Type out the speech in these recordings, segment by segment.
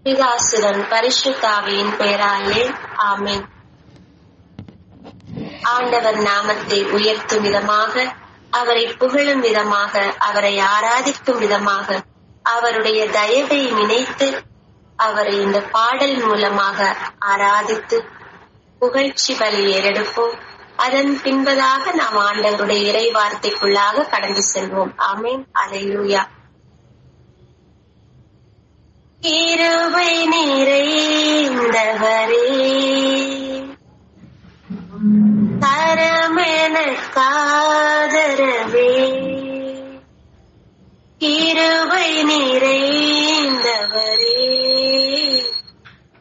பிதாசுரன் பரிசுத்தாவியின் பெயராலே ஆமென். ஆண்டவர் நாமத்தை உயர்த்தும் விதமாக, அவரை புகழும் விதமாக, அவரை ஆராதிக்கும் விதமாக, அவருடைய தயவை நினைத்து அவரை இந்த பாடல் மூலமாக ஆராதித்து புகழ்ச்சி பலி ஏறெடுப்போம். அதன் பின்பதாக நாம் ஆண்டவருடைய இறை வார்த்தைக்குள்ளாக கடந்து செல்வோம். ஆமென். அல்லேலூயா. கிருபை நிறைந்தவரே, கரமெனக்காதரவே, கிருபை நிறைந்தவரே,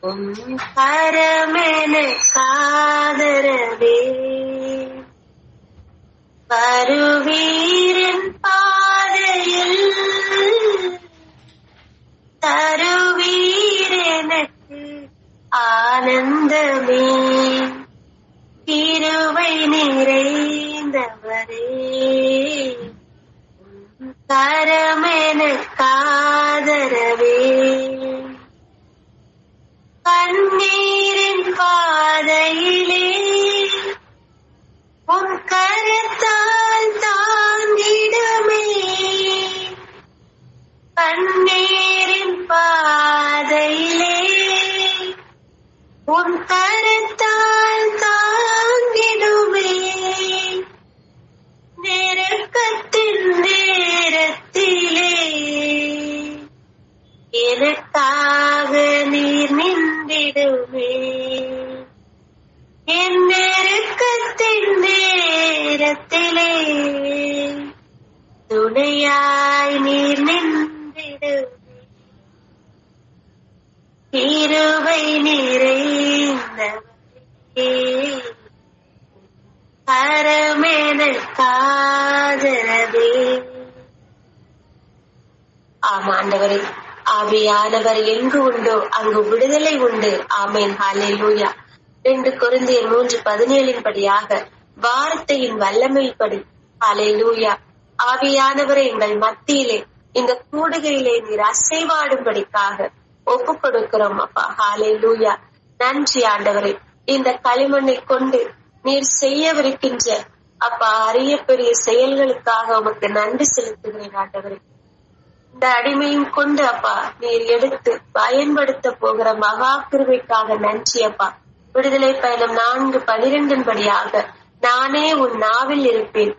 உம் கரமெனக்காதரவே, வருவீரின் பாதையில் தருவீரெனக்கு ஆனந்தமே, கிருபை நிறைந்தவரே, கரமெனக்காதரவே, கண்ணீரின் பாதையிலே உன் கரத்தால் தாங்கிடுமே, கண்ணீரின் பாதையிலே உன் கரத்தால் தாங்கிடுமே, நெருக்கத்தின் நேரத்திலே எனக்காக நீர் நின்றிடுமே, என் நெருக்கத்தின் நேரத்திலே துணையாய் நீர் நின்றிடுமே, கிருபை நிறைந்தவரே, கரமெனக்காதரவே. ஆம் ஆண்டவரே, ஆவியானவர் எங்கு உண்டோ அங்கு விடுதலை உண்டு. ஆமென். ஹல்லேலூயா. 2 கொரிந்தியர் 3:17 படியாக வார்த்தையின் வல்லமைப்படி ஹல்லேலூயா, ஆவியானவரை எங்கள் மத்தியிலே இந்த கூடுகையிலே நீர் அசைவாடும்படிக்காக ஒப்பு கொடுக்கிறோம் அப்பா. ஹல்லேலூயா. நன்றி ஆண்டவரே, இந்த களிமண்ணை கொண்டு நீர் செய்யவிருக்கின்ற அப்பா அரிய பெரிய செயல்களுக்காக உமக்கு நன்றி செலுத்துகிறேன் ஆண்டவரே. இந்த அடிமையும் கொண்டு அப்பா நீர் எடுத்து பயன்படுத்த போகிற மகா கிருபைக்காக நன்றி அப்பா. விடுதலை பயணம் 4:12 படியாக நானே உன் நாவில் இருப்பேன்,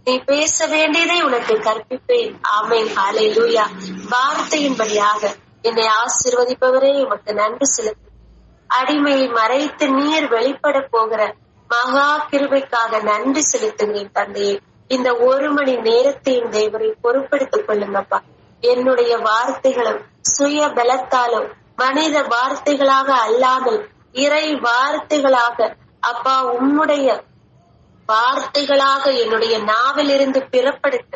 நீ பேச வேண்டியதை உனக்கு கற்பிப்பேன். ஆமென். ஹல்லேலூயா. வார்த்தையின்படியாக என்னை ஆசீர்வதிப்பவரே உமக்கு நன்றி செலுத்து. அடிமையை மறைத்து நீர் வெளிப்பட போகிற மகா கிருபைக்காக நன்றி செலுத்துகிறேன் தந்தையே. இந்த 1 மணி நேரத்தையும் தேவரை பொறுப்பெடுத்துக் கொள்ளுங்கப்பா. என்னுடைய வார்த்தைகளும் சுய பலத்தாலும் மனித வார்த்தைகளாக அல்லாமல் இறை வார்த்தைகளாக அப்பா உம்முடைய வார்த்தைகளாக என்னுடைய நாவிலிருந்து பிறப்படுத்த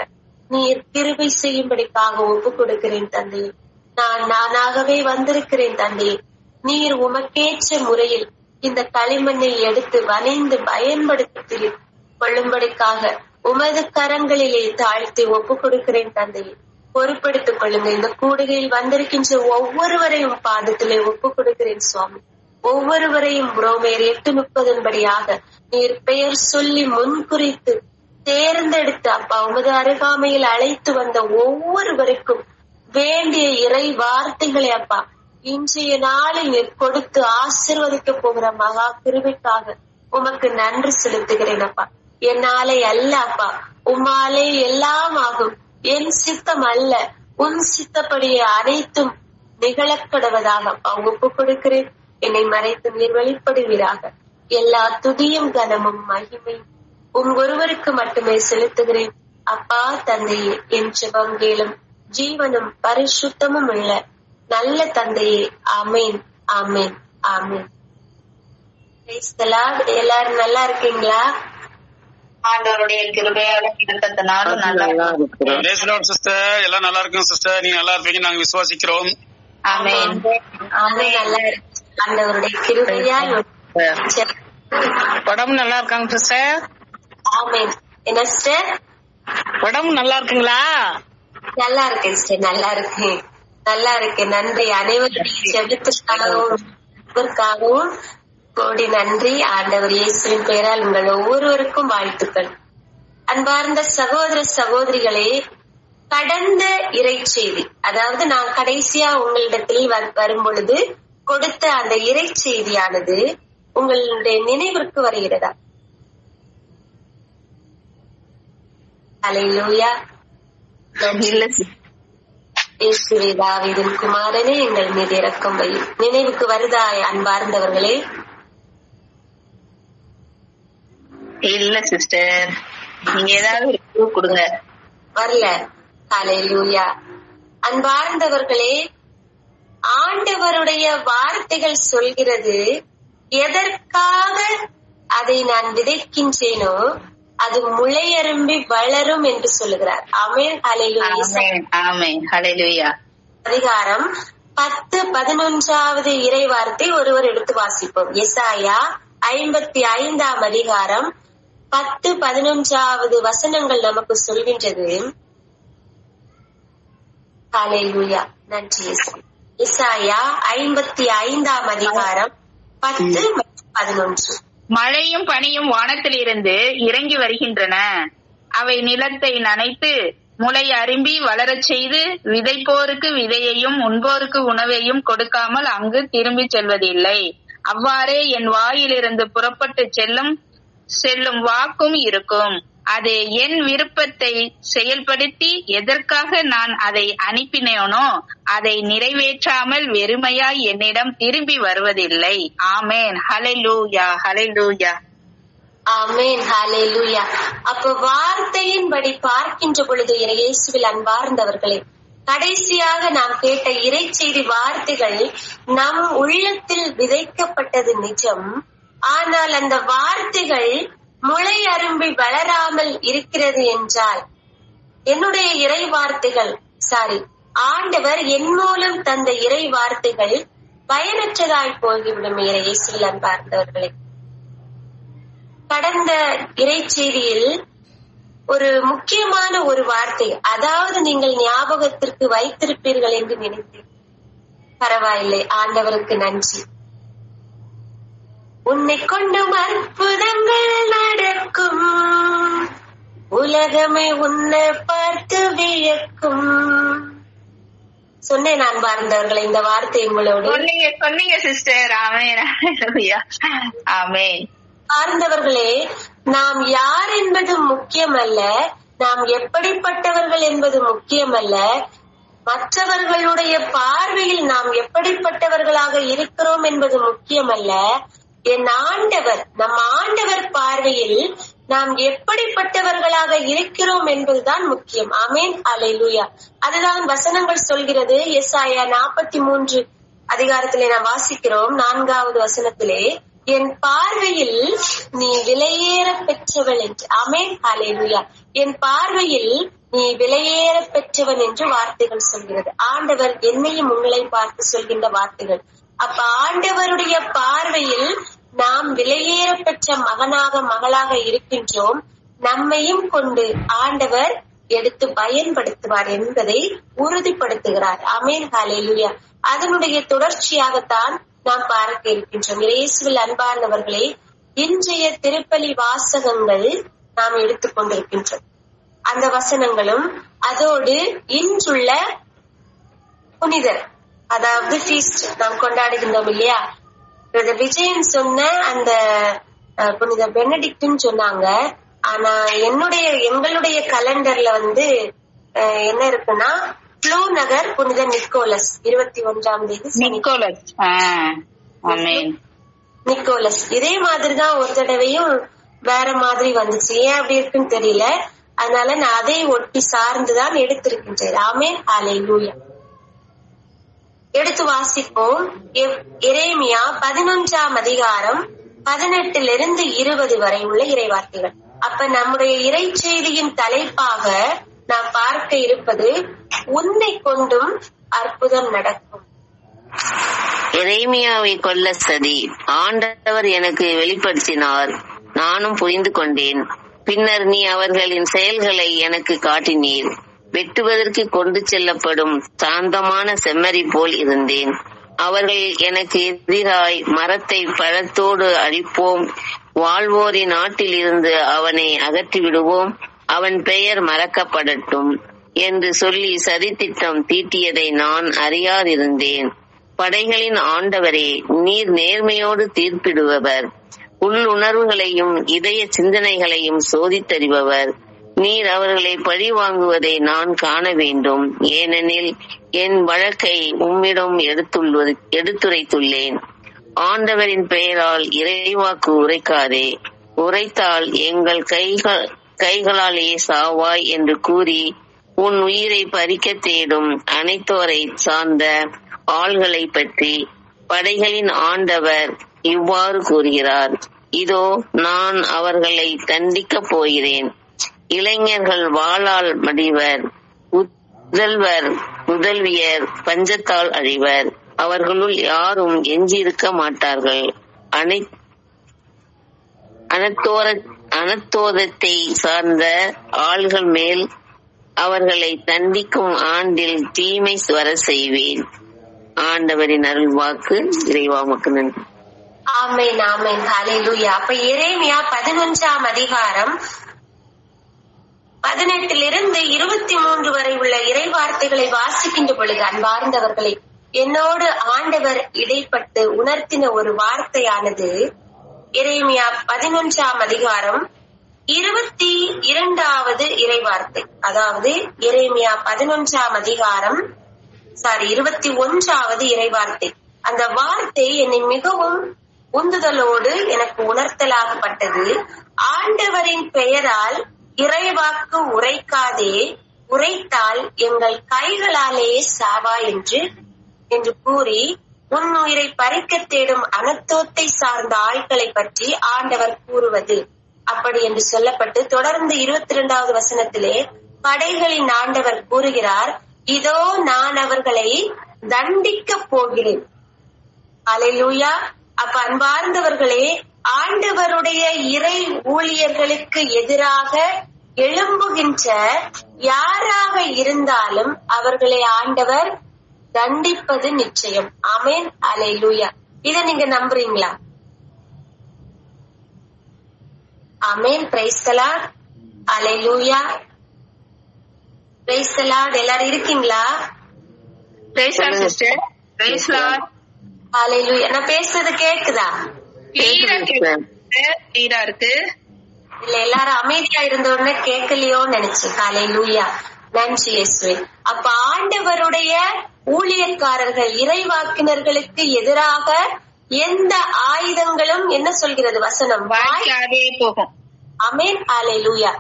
நீர் கிருபை செய்யும்படிக்காக ஒப்பு கொடுக்கிறேன் தந்தையே. நான் நானாகவே வந்திருக்கிறேன் தந்தையே. நீர் உமக்கேற்ற முறையில் இந்த களிமண்ணை எடுத்து வனைந்து பயன்படுத்தி கொள்ளும்படிக்காக உமது கரங்களிலே தாழ்த்தி ஒப்பு கொடுக்கிறேன் தந்தையே. பொறுப்பெடுத்துக் கொள்ளுங்க. இந்த கூடுகையில் வந்திருக்கின்ற ஒவ்வொருவரையும் பாதத்திலே ஒப்பு கொடுக்கிறேன் சுவாமி. ஒவ்வொருவரையும் ரோமேர் 8:30 படியாக நீர் பெயர் சொல்லி முன்குறித்து தேர்ந்தெடுத்து அப்பா உமது அருகாமையில் அழைத்து வந்த ஒவ்வொருவருக்கும் வேண்டிய இறை வார்த்தைகளை அப்பா இன்றைய நாளில் நீர் கொடுத்து ஆசீர்வதிக்க போகிற மகா கிருபைக்காக உமக்கு நன்றி செலுத்துகிறேன் அப்பா. என்னாலே அல்ல அப்பா, உம்மாலே எல்லாம் ஆகும். என் சித்தம் அல்ல, உன் சித்தப்படியே அனைத்தும் நிகழக்கடுவதாக அப்பா ஒப்பு கொடுக்கிறேன். என்னை மறைத்து நீர் வெளிப்படுவீராக. எல்லா துதியும் கனமும் மகிமையும் ஒருவருக்கு மட்டுமே செலுத்துகிறேன் அப்பா தந்தையே. என் ஜெபம் கேளும் ஜீவனும் பரிசுத்தமும் உள்ள நல்ல தந்தையே. ஆமேன், ஆமேன், ஆமேன். எல்லாரும் நல்லா இருக்கீங்களா? ஆண்டவருடைய கிருபையால இருக்கிறதுனாலும் நல்லா சிஸ்டர் எல்லாம் நல்லா இருக்கும் சிஸ்டர். நீங்க நல்லா இருப்பீங்க நாங்க விசுவாசிக்கிறோம். ஆமென். ஆமென். நல்லா இருக்கு ஆண்டவருடைய கிருபையால். உடம்பு நல்லா இருக்காங்க சிஸ்டர்? ஆமென். என்ன சிஸ்டர் உடம்பு நல்லா இருக்குங்களா? நல்லா இருக்கேன் சிஸ்டர், நல்லா இருக்கேன். நல்லா இருக்கு. நன்றி. அனைவருடைய ஜெபத்திற்காகவும் கோடி நன்றி. ஆண்டவர் இயேசுவின் பெயரால் உங்கள் ஒவ்வொருவருக்கும் வாழ்த்துக்கள். அன்பார்ந்த சகோதர சகோதரிகளே, கடந்த இறைச்செய்தி, அதாவது நான் கடைசியா உங்களிடத்தில் வரும் பொழுது கொடுத்த அந்த இறைச்செய்தியானது உங்களுடைய நினைவிற்கு வருகிறதா? அல்லேலூயா. இயேசுவே தாவீதின் குமாரனே, எங்கள் மீது இரக்கம் வையும். நினைவுக்கு வருதா அன்பார்ந்தவர்களே? இல்ல சிஸ்டர், நீங்க ஏதாவது கொடுங்க. வரல. அல்லேலூயா. அன்பார்ந்தவர்களே, ஆண்டவருடைய வார்த்தைகள் சொல்கிறது, எதற்காக அதை நான் விதைக்கின்றேனோ அது முளையரும்பி வளரும் என்று சொல்லுகிறார். ஆமென். ஹல்லேலூயா. அதிகாரம் 10-11 இறை வார்த்தை ஒருவர் எடுத்து வாசிப்போம். எசாயா 55 அதிகாரம் 10-11 வசனங்கள் நமக்கு சொல்கின்றது. ஹல்லேலூயா. நன்றி இயேசு. எசாயா 55 அதிகாரம் 10-11. மழையும் பனியும் வானத்திலிருந்து இறங்கி வருகின்றன. அவை நிலத்தை நனைத்து முளை அரும்பி வளரச் செய்து விதைப்போருக்கு விதையையும் உண்போருக்கு உணவையும் கொடுக்காமல் அங்கு திரும்பி செல்வதில்லை. அவ்வாறே என் வாயிலிருந்து புறப்பட்டு செல்லும் வாக்கும் இருக்கும். அது என் விருப்பத்தை செயல்படுத்தி எதற்காக நான் அதை அனுப்பினேனோ அதை நிறைவேற்றாமல் வெறுமையாய் என்னிடம் திரும்பி வருவதில்லை. ஆமேன். ஹல்லேலூயா. ஹல்லேலூயா. ஆமேன். ஹல்லேலூயா. அப்ப வார்த்தையின்படி பார்க்கின்ற பொழுது இயேசுவில் அன்பார்ந்தவர்களே, கடைசியாக நாம் கேட்ட இறைச்செய்தி வார்த்தைகள் நம் உள்ளத்தில் விதைக்கப்பட்டது நிஜம். ஆனால் அந்த வார்த்தைகள் முளை அரும்பி வளராமல் இருக்கிறது என்றால், என்னுடைய இறை வார்த்தைகள் ஆண்டவர் என் மூலம் தந்த இறை வார்த்தைகள் பயனற்றதாய் போய்விடும். இயேசுவில் அன்பார்ந்தவர்களே, கடந்த இறைச்செய்தியில் ஒரு முக்கியமான ஒரு வார்த்தை, அதாவது நீங்கள் ஞாபகத்திற்கு வைத்திருப்பீர்கள் என்று நினைத்தேன். பரவாயில்லை, ஆண்டவருக்கு நன்றி. உன்னை கொண்டும் அற்புதங்கள் நடக்கும், உலகமே உன்னை பார்த்து வியக்கும். சொன்னேன் நான் பார்ந்தவர்களை இந்த வார்த்தை உங்களோடு சொன்னீங்க சிஸ்டர். ஆமென். ஆமென். பார்ந்தவர்களே, நாம் யார் என்பது முக்கியமல்ல, நாம் எப்படிப்பட்டவர்கள் என்பது முக்கியமல்ல, மற்றவர்களுடைய பார்வையில் நாம் எப்படிப்பட்டவர்களாக இருக்கிறோம் என்பது முக்கியமல்ல, என் ஆண்டவர், நம் ஆண்டவர் பார்வையில் நாம் எப்படிப்பட்டவர்களாக இருக்கிறோம் என்பதுதான் முக்கியம். ஆமென். அல்லேலூயா. அதுதான் வசனங்கள் சொல்கிறது. எசாயா 43 அதிகாரத்திலே நாம் வாசிக்கிறோம் 4வது வசனத்திலே, என் பார்வையில் நீ விலையேற பெற்றவள் என்று. ஆமென். அல்லேலூயா. என் பார்வையில் நீ விலையேற பெற்றவன் என்று வார்த்தைகள் சொல்கிறது. ஆண்டவர் என்னையும் உங்களை பார்த்து சொல்கின்ற வார்த்தைகள். அப்ப ஆண்டவருடைய பார்வையில் நாம் விலையேற பெற்ற மகனாக மகளாக இருக்கின்றோம். நம்மையும் கொண்டு ஆண்டவர் எடுத்து பயன்படுத்துவார் என்பதை உறுதிப்படுத்துகிறார். ஆமென். ஹல்லேலூயா. அதனுடைய தொடர்ச்சியாகத்தான் நாம் பார்க்க இருக்கின்றோம். இயேசுவில் அன்பார்ந்தவர்களே, இன்றைய திருப்பலி வாசகங்கள் நாம் எடுத்துக்கொண்டிருக்கின்றோம். அந்த வசனங்களும் அதோடு இன்றுள்ள புனிதர், அதாவது ஃபீஸ்ட் நாம் கொண்டாடுகின்றோம் இல்லையா. விஜயன் சொன்ன அந்த புனித பெனடிக்ட்னு சொன்னாங்க. ஆனா எங்களுடைய கலண்டர்ல என்ன இருக்குன்னா, ப்ளூ நகர் புனித நிக்கோலஸ் 21ஆம் தேதி நிக்கோலஸ். இதே மாதிரிதான் ஒரு தடவையும் வேற மாதிரி வந்துச்சு. ஏன் அப்படி இருக்குன்னு தெரியல. அதனால நான் அதை ஒட்டி சார்ந்துதான் எடுத்திருக்கின்றேன். ஆமென். ஹல்லேலூயா. எடுத்து வாசிப்போம். எரேமியா 11ஆம் அதிகாரம் 18 20 வரை உள்ள இறைவார்த்தைகள். அப்ப நம்முடைய இறைச்செய்தியின் தலைப்பாக நாம் பார்க்க இருப்பது, உன்னை கொண்டும் அற்புதம் நடக்கும். எரேமியாவை கொல்ல சதி ஆண்டவர் எனக்கு வெளிப்படுத்தினார், நானும் புரிந்து கொண்டேன். பின்னர் நீ அவர்களின் செயல்களை எனக்கு காட்டினீர். வெட்டுவதற்கு கொண்டு செல்லப்படும் சாந்தமான செம்மறி போல் இருந்தேன். அவர்கள் எனக்கு எதிராய் மரத்தை பழத்தோடு அழிப்போம், வாழ்வோரின் நாட்டில் இருந்து அவனை அகற்றிவிடுவோம், அவன் பெயர் மறக்கப்படட்டும் என்று சொல்லி சதித்திட்டம் தீட்டியதை நான் அறியாதிருந்தேன். படைகளின் ஆண்டவரே, நீர் நேர்மையோடு தீர்ப்பிடுபவர், உள்ளுணர்வுகளையும் இதய சிந்தனைகளையும் சோதித்தறிபவர். நீர் அவர்களை பழி வாங்குவதை நான் காண வேண்டும், ஏனெனில் என் வழக்கை உம்மிடம் எடுத்துரைத்துள்ளேன். ஆண்டவரின் பெயரால் இறைவாக்கு உரைக்காதே, உரைத்தால் எங்கள் கைகளாலே சாவாய் என்று கூறி உன் உயிரை பறிக்க தேடும் அனைத்தோரை சார்ந்த ஆள்களை பற்றி படைகளின் ஆண்டவர் இவ்வாறு கூறுகிறார்: இதோ நான் அவர்களை தண்டிக்கப் போகிறேன். இளைஞர்கள் வாளால் மடிவர், புதல்வியர் பஞ்சத்தால் அழிவர். அவர்களுள் யாரும் எஞ்சியிருக்க மாட்டார்கள். அனத்தோதத்தை சார்ந்த ஆள்கள் மேல் அவர்களை தண்டிக்கும் ஆண்டில் தீமை வர செய்வேன். ஆண்டவரின் அருள் வாக்கு. இறைவா உமக்கு நன்றி. ஆமென், ஆமென், ஹல்லேலூயா. அப்ப எரேமியா 11ஆம் அதிகாரம் 18 23 வரை உள்ள இறை வார்த்தைகளை வாசிக்கின்ற பொழுது, அன்பார்ந்தவர்களை, என்னோடு ஆண்டவர் இடைப்பட்டு உணர்த்தின ஒரு வார்த்தையானது எரேமியா 11ஆம் அதிகாரம் 22வது இறை வார்த்தை. அதாவது எரேமியா 11ஆம் அதிகாரம் 21வது இறை வார்த்தை. அந்த வார்த்தை என்னை மிகவும் உந்துதலோடு எனக்கு உணர்த்தலாகப்பட்டது. ஆண்டவரின் பெயரால் இறைவாக்கு உரைக்காதே, உரைத்தால் எங்கள் கைகளாலே சாவா என்று கூறி உன் உயிரை பறிக்க தேடும் அனத்தோத்தை சார்ந்த ஆட்களை பற்றி ஆண்டவர் கூறுவது அப்படி என்று சொல்லப்பட்டு, தொடர்ந்து 22வது வசனத்திலே படைகளின் ஆண்டவர் கூறுகிறார்: இதோ நான் அவர்களை தண்டிக்க போகிறேன். அல்லேலூயா. அப்ப அன்பார்ந்தவர்களே, ஆண்டவருடைய இறை ஊழியர்களுக்கு எதிராக எழும்புகின்ற யாராக இருந்தாலும் அவர்களை ஆண்டவர் தண்டிப்பது நிச்சயம். ஆமென், அல்லேலூயா. இத நீங்க நம்புறீங்களா? Amen. Praise the lord. Hallelujah. Praise the lord. எல்லாரும் இருக்கீங்களா? Praise lord sister. Praise lord. Hallelujah. நான் பேசுறது கேக்குதா? கிளியரா இருக்கு. இல்ல, எல்லாரும் அமைதியா இருந்த உடனே கேட்கலையோன்னு நினைச்சேன். அல்லேலூயா. நன்றி இயேசுவே. அப்ப ஆண்டவருடைய ஊழியக்காரர்கள், இறைவாக்கினர்களுக்கு எதிராக எந்த ஆயுதங்களும் என்ன சொல்கிறது வசனம்? வாய்க்காதே போகும். ஆமென், அல்லேலூயா.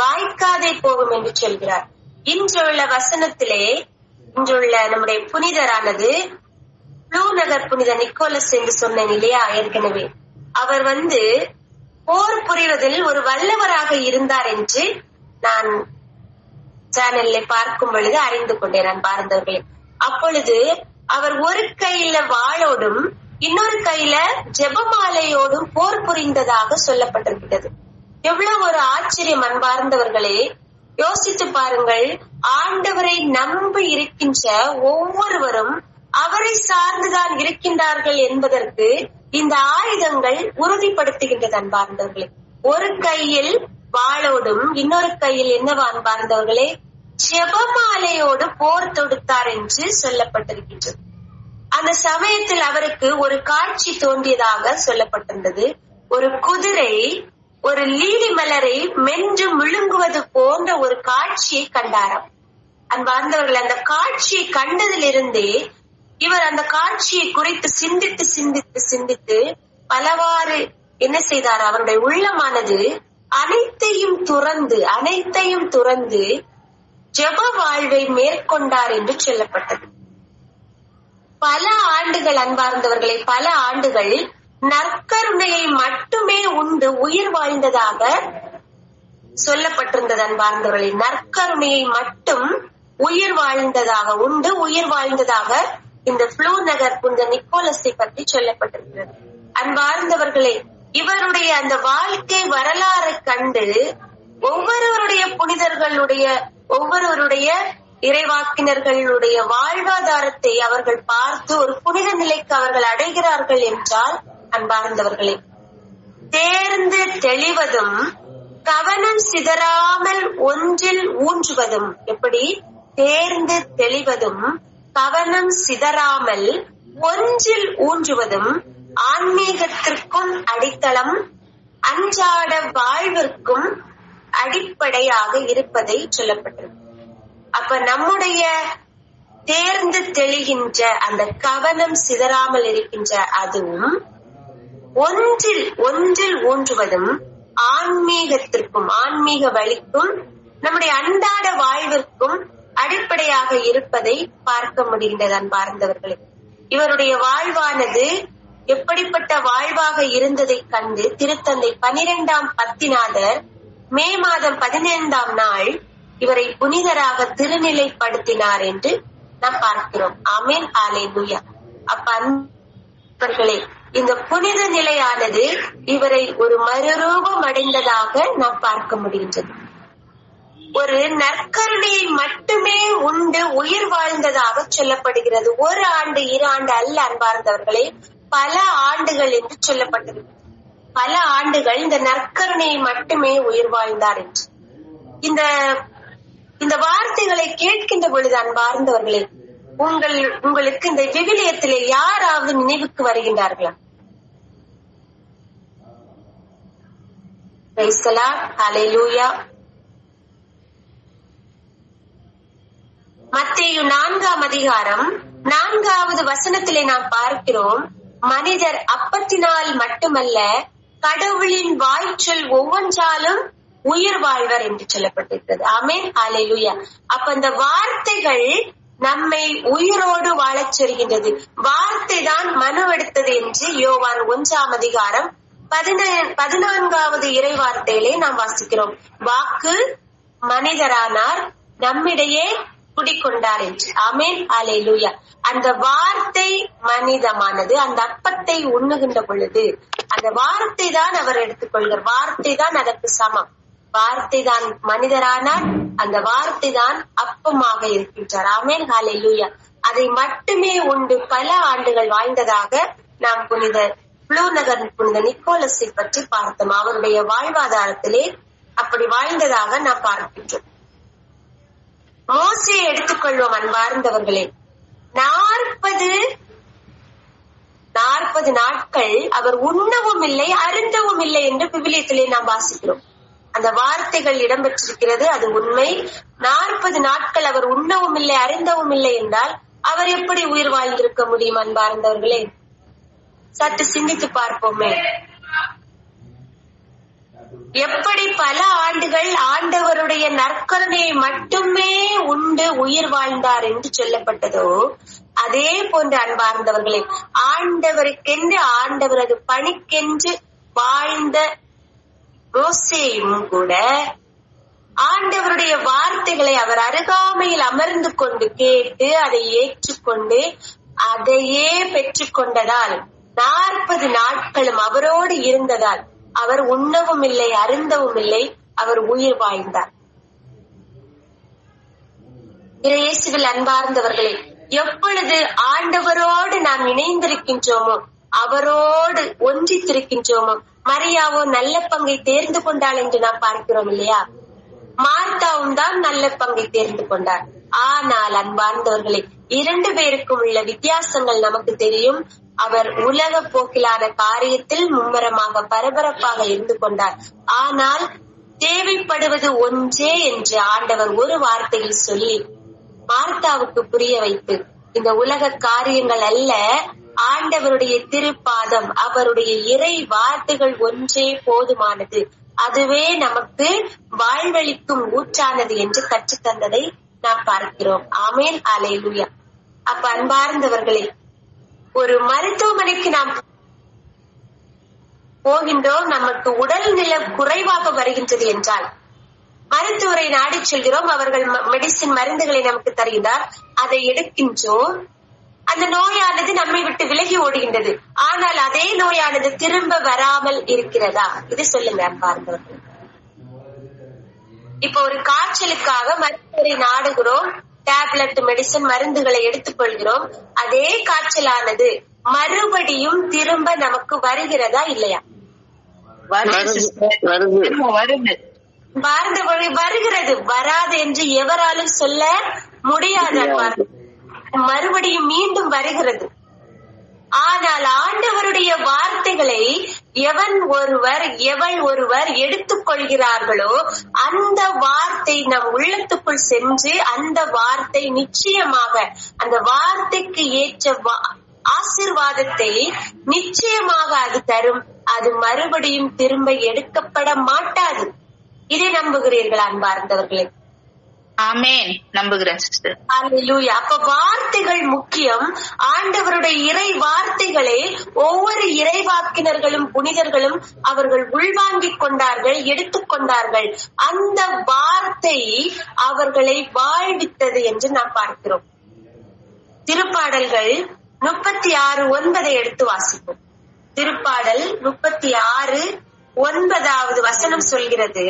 வாய்க்காதே போகும் என்று சொல்கிறார். இன்றுள்ள வசனத்திலே இன்றுள்ள நம்முடைய புனிதரானது ப்ளூ நகர் புனித நிக்கோலஸ் என்று சொன்னேன் இல்லையா ஏற்கனவே. அவர் போர் புரிவதில் ஒரு வல்லவராக இருந்தார் என்று நான் சேனல்ல பார்க்கும் பொழுது அறிந்து கொண்டேன். நான் பார்த்தவர்களே, அப்பொழுது அவர் ஒரு கையில வாளோடும் இன்னொரு கையில ஜெபமாலையோடும் போர் புரிந்ததாக சொல்லப்பட்டிருக்கிறது. எவ்வளவு ஒரு ஆச்சரியம் அன்பார்ந்தவர்களே. யோசித்து பாருங்கள். ஆண்டவரை நம்பி இருக்கின்ற ஒவ்வொருவரும் அவரை சார்ந்துதான் இருக்கின்றார்கள் என்பதற்கு இந்த ஆயுதங்கள் உறுதிப்படுத்துகின்றது அன்பார்ந்தவர்களே. ஒரு கையில் வாளோடும் இன்னொரு கையில் என்னவா அன்பார்ந்தவர்களே? ஜெபமாலையோடு போர் தொடுத்தார் என்று சொல்லப்பட்டிருக்கின்றது. அந்த சமயத்தில் அவருக்கு ஒரு காட்சி தோன்றியதாக சொல்லப்பட்டிருந்தது. ஒரு குதிரை ஒரு லீலி மலரை மென்று முழுங்குவது போன்ற ஒரு காட்சியை கண்டாராம். அன்பார்ந்தவர்கள், அந்த காட்சியை கண்டதிலிருந்தே இவர் அந்த காட்சியை குறித்து சிந்தித்து சிந்தித்து சிந்தித்து பலவாறு என்ன செய்தார்? அவருடைய உள்ளமானது அனைத்தையும் துறந்து ஜெப வாழ்வை மேற்கொண்டார் என்று சொல்லப்பட்டது. பல ஆண்டுகள் அன்பார்ந்தவர்களை, பல ஆண்டுகள் நற்கருணையை மட்டுமே உண்டு உயிர் வாழ்ந்ததாக சொல்லப்பட்டிருந்தது அன்பார்ந்தவர்களை. நற்கருணையை மட்டும் உயிர் வாழ்ந்ததாக இந்த ப்ளூ நகர் புனித நிக்கோலஸை பற்றி சொல்லப்பட்டிருக்கிறது. அன்பார்ந்தவர்களே, இவருடைய அந்த வாழ்க்கை வரலாறு கண்டு ஒவ்வொருவருடைய புனிதர்களுடைய ஒவ்வொருவருடைய இறைவாக்கினர்களுடைய வாழ்வாதாரத்தை அவர்கள் பார்த்து ஒரு புனித நிலைக்கு அவர்கள் அடைகிறார்கள் என்றால், அன்பார்ந்தவர்களே, தேர்ந்து தெளிவதும் கவனம் சிதறாமல் ஒன்றில் ஊன்றுவதும். எப்படி? தேர்ந்து தெளிவதும் கவனம் சிதறாமல் ஒன்றில் ஊன்றுவதும் ஆன்மீகத்திற்கும் அடித்தளம், அன்றாட வாழ்விற்கும் அடிப்படையாக இருப்பதை சொல்லப்பட்டது. அப்ப நம்முடைய தேர்ந்து தெளிகின்ற அந்த கவனம் சிதறாமல் இருக்கின்ற அதுவும் ஒன்றில் ஊன்றுவதும் ஆன்மீகத்திற்கும், ஆன்மீக வழிக்கும், நம்முடைய அன்றாட வாழ்விற்கும் அடிப்படையாக இருப்பதை பார்க்க முடிகின்றது. அன்பார்ந்தவர்களே, இவருடைய வாழ்வானது எப்படிப்பட்ட வாழ்வாக இருந்ததை கண்டு திருத்தந்தை 12ஆம் பத்திநாதர் மே மாதம் 15ஆம் நாள் இவரை புனிதராக திருநிலைப்படுத்தினார் என்று நாம் பார்க்கிறோம். ஆமென், ஹல்லேலூயா. அப்ப அன்பர்களே, இந்த புனித நிலையானது இவரை ஒரு மறுரூபம் அடைந்ததாக நாம் பார்க்க முடிகின்றது. ஒரு நற்கருணையை மட்டுமே உண்டு உயிர் வாழ்ந்ததாக சொல்லப்படுகிறது. 1 ஆண்டு 2 ஆண்டு அல்ல அன்பார்ந்தவர்களே, பல ஆண்டுகள் என்று சொல்லப்பட்டது. பல ஆண்டுகள் இந்த நற்கருணையை மட்டுமே உயிர் வாழ்ந்தார் என்று இந்த வார்த்தைகளை கேட்கின்ற பொழுது, அன்பார்ந்தவர்களே, உங்களுக்கு இந்த விவிலியத்திலே யாராவது நினைவுக்கு வருகின்றார்களா? பிரைஸ் தி லார்ட், ஹல்லேலூயா. மத்தேயு 4ஆம் அதிகாரம் 4வது வசனத்திலே நாம் பார்க்கிறோம், மனிதர் அப்பத்தினால் மட்டுமல்ல கடவுளின் வாய்ச்சொல் ஒவ்வொன்றாலும் உயிர் வாழ்வர் என்று சொல்லப்பட்டிருக்கிறது. ஆமென், ஹல்லேலூயா. அப்ப இந்த வார்த்தைகள் நம்மை உயிரோடு வாழச் சொல்கின்றது. வார்த்தை தான் மனுவெடுத்தது என்று யோவான் 1ஆம் அதிகாரம் 14வது இறை வார்த்தையிலே நாம் வாசிக்கிறோம். வாக்கு மனிதரானார், நம்மிடையே குடிக்கொண்டார் என்று. ஆமென், ஹல்லேலூயா. அந்த வார்த்தை மனிதமானது. அந்த அப்பத்தை உண்ணுகின்ற பொழுது அந்த வார்த்தை தான் அவர் எடுத்துக்கொள்கிறார். வார்த்தை தான் அதற்கு சமம். வார்த்தை தான் மனிதரானார், அந்த வார்த்தை தான் அப்பமாக இருக்கின்றார். ஆமென், ஹல்லேலூயா. அதை மட்டுமே உண்டு பல ஆண்டுகள் வாழ்ந்ததாக நாம் புனித புளூநகர் புனித நிக்கோலஸை பற்றி பார்த்தோம். அவருடைய வாழ்வாதாரத்திலே அப்படி வாழ்ந்ததாக நாம் பார்க்கின்றோம். மோசேயை எடுத்துக்கொள்வோம் அன்பார்ந்தவர்களே. 40 நாட்கள் அவர் உண்ணவும் இல்லை அருந்தவும் இல்லை என்று விவிலியத்திலே நாம் வாசிக்கிறோம். அந்த வார்த்தைகள் இடம்பெற்றிருக்கிறது, அது உண்மை. 40 நாட்கள் அவர் உண்ணவும் இல்லை அருந்தவும் இல்லை என்றால் அவர் எப்படி உயிர் வாழ்ந்திருக்க முடியும் அன்பார்ந்தவர்களே? சற்று சிந்தித்து பார்ப்போமே. எப்படி பல ஆண்டுகள் ஆண்டவருடைய நற்கருணையை மட்டுமே உண்டு உயிர் வாழ்ந்தார் என்று சொல்லப்பட்டதோ, அதே போன்ற அன்பார்ந்தவர்களே, ஆண்டவருக்கென்று ஆண்டவரது பணிக்கென்று வாழ்ந்த மோசேயும் கூட ஆண்டவருடைய வார்த்தைகளை அவர் அருகாமையில் அமர்ந்து கொண்டு கேட்டு அதை ஏற்றுக்கொண்டு அதையே பெற்றுக்கொண்டதால் 40 நாட்களும் அவரோடு இருந்ததால் அவர் உண்ணவும் இல்லை அருந்தவும் இல்லை, அவர் உயிர் வாழ்ந்தார். இயேசுவில் அன்பார்ந்தவர்களே, எப்பொழுது ஆண்டவரோடு நாம் இணைந்திருக்கின்றோமோ, அவரோடு ஒன்றித்திருக்கின்றோமோ, மரியாவோ நல்ல பங்கை தேர்ந்து கொண்டாள் என்று நாம் பார்க்கிறோம் இல்லையா? மார்த்தாவும் தான் நல்ல பங்கை தேர்ந்து கொண்டார். ஆனால் அன்பார்ந்தவர்களே, 2 பேருக்கும் உள்ள வித்தியாசங்கள் நமக்கு தெரியும். அவர் உலக போக்கிலான காரியத்தில் மும்முரமாக பரபரப்பாக இருந்து கொண்டார். ஆனால் தேவைப்படுவது ஒன்றே என்று ஆண்டவர் ஒரு வார்த்தையில் சொல்லி மார்த்தாவுக்கு புரிய வைத்து, இந்த உலக காரியங்கள் அல்ல, ஆண்டவருடைய திருப்பாதம், அவருடைய இறை வார்த்தைகள் ஒன்றே போதுமானது, அதுவே நமக்கு வாழ்வளிக்கும் ஊற்றானது என்று கற்றுத்தந்ததை நாம் பார்க்கிறோம். ஆமென், ஹல்லேலூயா. அப்ப அன்பார்ந்தவர்களே, ஒரு மருத்துவமனைக்கு நாம் போகின்றோம், நமக்கு உடல் நிலை குறைவாக வருகின்றது என்றால் மருத்துவரை நாடி செல்கிறோம். அவர்கள் மெடிசின் மருந்துகளை நமக்கு தருகின்றார், அதை எடுக்கின்றோம். அந்த நோயானது நம்மை விட்டு விலகி ஓடுகின்றது. ஆனால் அதே நோயானது திரும்ப வராமல் இருக்கிறதா? இது சொல்லுங்க அன்பார்ந்தவர்கள். இப்ப ஒரு காய்ச்சலுக்காக மருத்துவரை நாடுகிறோம், டேப்லெட் மெடிசன் மருந்துகளை எடுத்துக்கொள்கிறோம். அதே காய்ச்சலானது மறுபடியும் திரும்ப நமக்கு வருகிறதா இல்லையா? வருகிறது. வராது என்று எவராலும் சொல்ல முடியாது. மறுபடியும் மீண்டும் வருகிறது. ஆனால் ஆண்டவருடைய வார்த்தைகளை எவள் ஒருவர் எடுத்துக்கொள்கிறார்களோ அந்த வார்த்தை நம் உள்ளத்துக்குள் சென்று அந்த வார்த்தை நிச்சயமாக அந்த வார்த்தைக்கு ஏற்ற ஆசீர்வாதத்தை நிச்சயமாக அது தரும். அது மறுபடியும் திரும்ப எடுக்கப்பட மாட்டாது. இதை நம்புகிறீர்களா அன்பார்ந்தவர்களே? ஆமென், நம்புகிறேன் சிஸ்டர். அல்லேலூயா. அப்ப வார்த்தைகள் முக்கியம். ஆண்டவருடைய இறை வார்த்தைகளை ஒவ்வொரு இறைவாக்கினர்களும் புனிதர்களும் அவர்கள் உள்வாங்கிக் கொண்டார்கள், எடுத்துக்கொண்டார்கள். அந்த வார்த்தை அவர்களை வாழ்வித்தது என்று நாம் பார்க்கிறோம். திருப்பாடல்கள் 36:9 எடுத்து வாசிப்போம். திருப்பாடல் 36:9 வசனம் சொல்கிறது,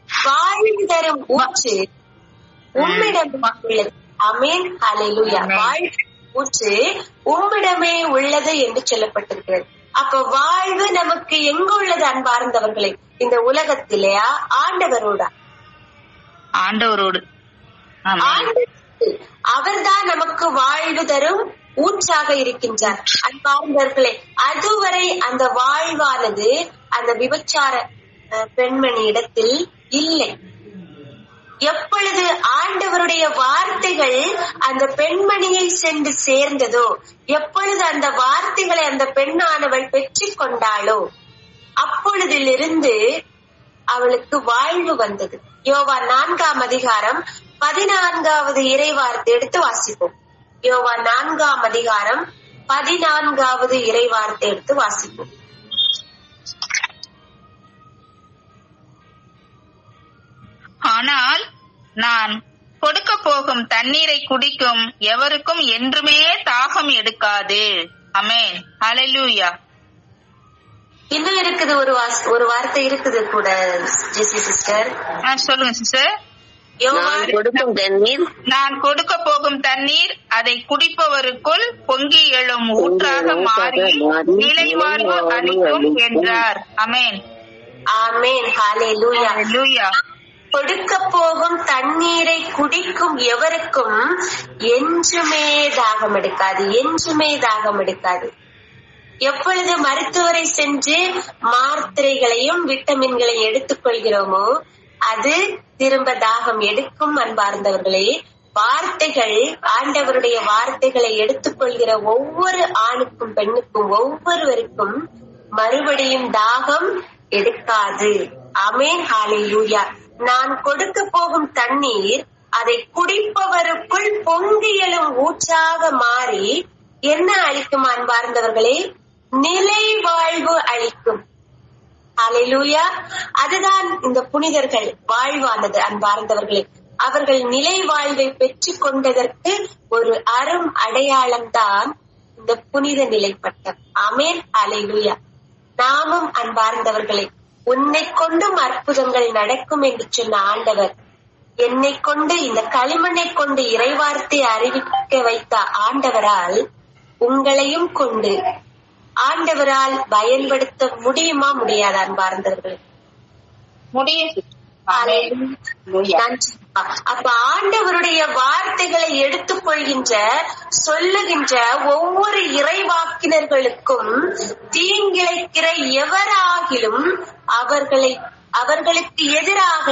வாழ்வு தரும் ஊற்று உம்மிடம் உள்ளது. ஆமென், ஹல்லேலூயா. வாழ்வு ஊற்று உம்மிடமே உள்ளது என்று சொல்லப்பட்டிருக்கிறது. அப்ப வாழ்வு நமக்கு எங்க உள்ளது அன்பார்ந்தவர்களே? இந்த உலகத்திலேயா? ஆண்டவரோட. அவர்தான் நமக்கு வாழ்வு தரும் ஊற்றாக இருக்கின்றார். அன்பார்ந்தவர்களே, அதுவரை அந்த வாழ்வானது அந்த விபச்சார பெண்மணி இடத்தில் இல்லை. எப்பொழுது ஆண்டவருடைய வார்த்தைகள் அந்த பெண்மணியை சென்று சேர்ந்ததோ, எப்பொழுது அந்த வார்த்தைகளை அந்த பெண்ணானவள் பெற்றுக் கொண்டாளோ, அப்பொழுதிலிருந்து அவளுக்கு வாழ்வு வந்தது. யோவான் 4:14 இறைவார்த்தை எடுத்து வாசிப்போம். யோவான் 4:14 இறைவார்த்தை எடுத்து வாசிப்போம். ஆனால் நான் கொடுக்க போகும் தண்ணீரை குடிக்கும் எவருக்கும் என்றுமே தாகம் எடுக்காது. ஆமென், ஹல்லேலூயா. இன்னும் இருக்குது ஒரு வார்த்தை இருக்குது கூட ஜெசி சிஸ்டர். சொல்லுங்க சிஸ்டர். நான் கொடுக்க போகும் தண்ணீர் அதை குடிப்பவருக்குள் பொங்கி எழும் ஊற்றாக மாறி நிலைவாழ்வு அளிக்கும் என்றார். ஆமென், ஆமென், ஹல்லேலூயா, ஹல்லேலூயா. கொடுக்க போகும் தண்ணீரை குடிக்கும் எவருக்கும் என்றுமே தாகம் எடுக்காது, என்றுமே தாகம் எடுக்காது. எப்பொழுது மருத்துவரை சென்று மாத்திரைகளையும் விட்டமின்களையும் எடுத்துக்கொள்கிறோமோ அது திரும்ப தாகம் எடுக்கும். அன்பார்ந்தவர்களே, வார்த்தைகள், ஆண்டவருடைய வார்த்தைகளை எடுத்துக்கொள்கிற ஒவ்வொரு ஆணுக்கும் பெண்ணுக்கும் ஒவ்வொருவருக்கும் மறுபடியும் தாகம் எடுக்காது. ஆமென், ஹல்லேலூயா. நான் கொடுக்க போகும் தண்ணீர் அதை குடிப்பவருக்குள் பொங்கி எழும் ஊற்றாக மாறி என்ன அளிக்கும் அன்பார்ந்தவர்களே? நிலை வாழ்வு அளிக்கும். ஹல்லேலூயா. அதுதான் இந்த புனிதர்கள் வாழ்வானது அன்பார்ந்தவர்களே. அவர்கள் நிலை வாழ்வை பெற்றுக் கொண்டதற்கு ஒரு அரும் அடையாளம் தான் இந்த புனித நிலைப்பட்டம். ஆமென், ஹல்லேலூயா. நாமும் அன்பார்ந்தவர்களே, உன்னை கொண்டும் அற்புதங்கள் நடக்கும் என்று சொன்ன ஆண்டவர், என்னை கொண்டு இந்த களிமண்ணை கொண்டு இறைவார்த்தை அறிவிக்க வைத்த ஆண்டவரால் உங்களையும் கொண்டு ஆண்டவரால் பயன்படுத்த முடியுமா? முடியாது அன்பார்ந்தவர்களே? முடியும். அப்ப ஆண்டவருடைய வார்த்தைகளை எடுத்துக்கொள்கின்ற சொல்லுகின்ற ஒவ்வொரு இறைவாக்கினர்களுக்கும் தீங்கிழைக்கிற எவராகிலும் அவர்களுக்கு எதிராக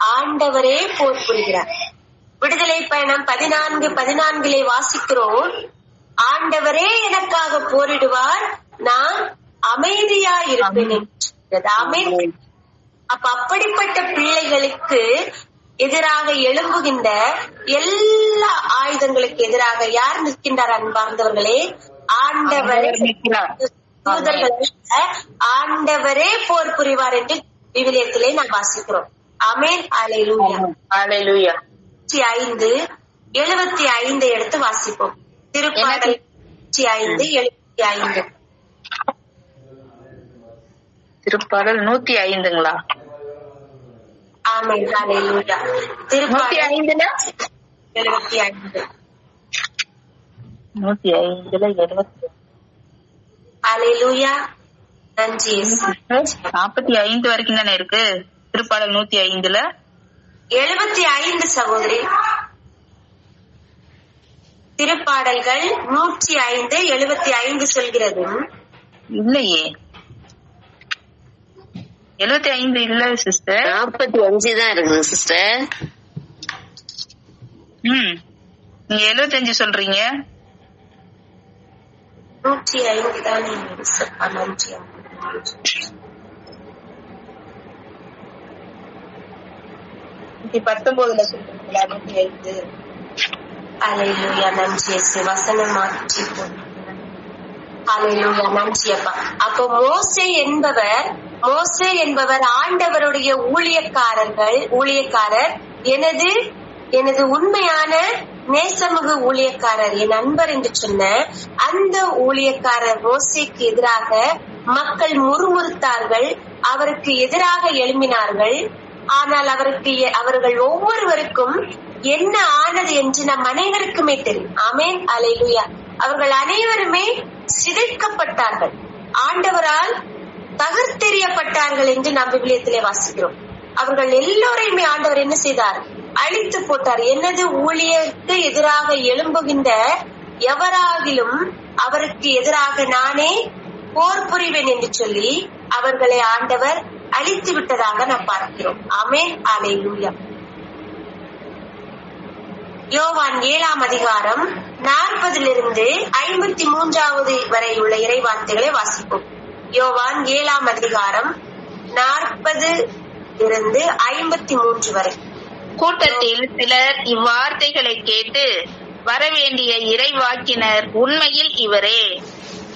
ஆண்டவரே போர் புரிகிறார். விடுதலை பயணம் 14:14 வாசிக்கிறோம், ஆண்டவரே எனக்காக போரிடுவார், நான் அமைதியா இருப்பேன். அப்ப அப்படிப்பட்ட பிள்ளைகளுக்கு எதிராக எழும்புகின்ற எல்லா ஆயுதங்களுக்கு எதிராக யார் நிற்கின்றார் அன்பார்ந்தவர்களே? ஆண்டவரே. ஆண்டவரே போர் புரிவார் என்று விவிலியத்திலே நாம் வாசிக்கிறோம். ஆமென், ஹல்லேலூயா, ஹல்லேலூயா. 75 எடுத்து வாசிப்போம். திருப்பாடல் 75. திருப்பாடல் 105ங்களா? ஆமென். ஹalleluya. திருப்பாடல் 75. 105 ஹalleluya. நன்றி இயேசு. 45 வரைக்கும் தானே இருக்கு திருப்பாடல் 105ல. 75 சகோதரி. திருப்பாடல்கள் 105 75 சொல்கிறது. இல்லையே, 75 இல்ல சிஸ்டர், 45 தான் இருக்குது சிஸ்டர். நீங்க 75 சொல்றீங்க. 105 தான். நன்றி. 19ல சொல்றீங்களா? 105. ஹalleluya. நன்றி இயேசு. வசனம் மாற்றி ஹalleluya. நன்றி அப்பா. அப்போ மோசே என்பவர் ஆண்டவருடைய ஊழியக்காரர், எனது உண்மையான நேசமிகு ஊழியக்காரர், என் நண்பர் என்று சொன்ன அந்த ஊழியக்காரர் மோசேக்கு எதிராக மக்கள் முறுமுறுத்தார்கள், அவருக்கு எதிராக எழும்பினார்கள். ஆனால் அவர்கள் ஒவ்வொருவருக்கும் என்ன ஆனது என்று நம் அனைவருக்குமே தெரியும். ஆமென். ஹalleluya. அவர்கள் அனைவருமே சிதைக்கப்பட்டார்கள், ஆண்டவரால் தகர்த்தெறியப்பட்டார்கள் என்று நாம் விவிலியத்திலே வாசிக்கிறோம். அவர்கள் எல்லோரையுமே ஆண்டவர் என்ன செய்தார்? அழித்து போட்டார். எனது ஊழியருக்கு எதிராக எழும்புகின்ற எவராகிலும் அவருக்கு எதிராக நானே போர் புரிவேன் என்று சொல்லி அவர்களை ஆண்டவர் அழித்து விட்டதாக நாம் பார்க்கிறோம். ஆமென். ஹalleluya. யோவான் 7ஆம் அதிகாரம் 40 53 வரை உள்ள இறைவார்த்தைகளை வாசிப்போம். யோவான் 7ஆம் அதிகாரம் 40 53 வரை. கூட்டத்தில் சிலர் இவ்வார்த்தைகளை கேட்டு, வரவேண்டிய இறைவாக்கினர் உண்மையில் இவரே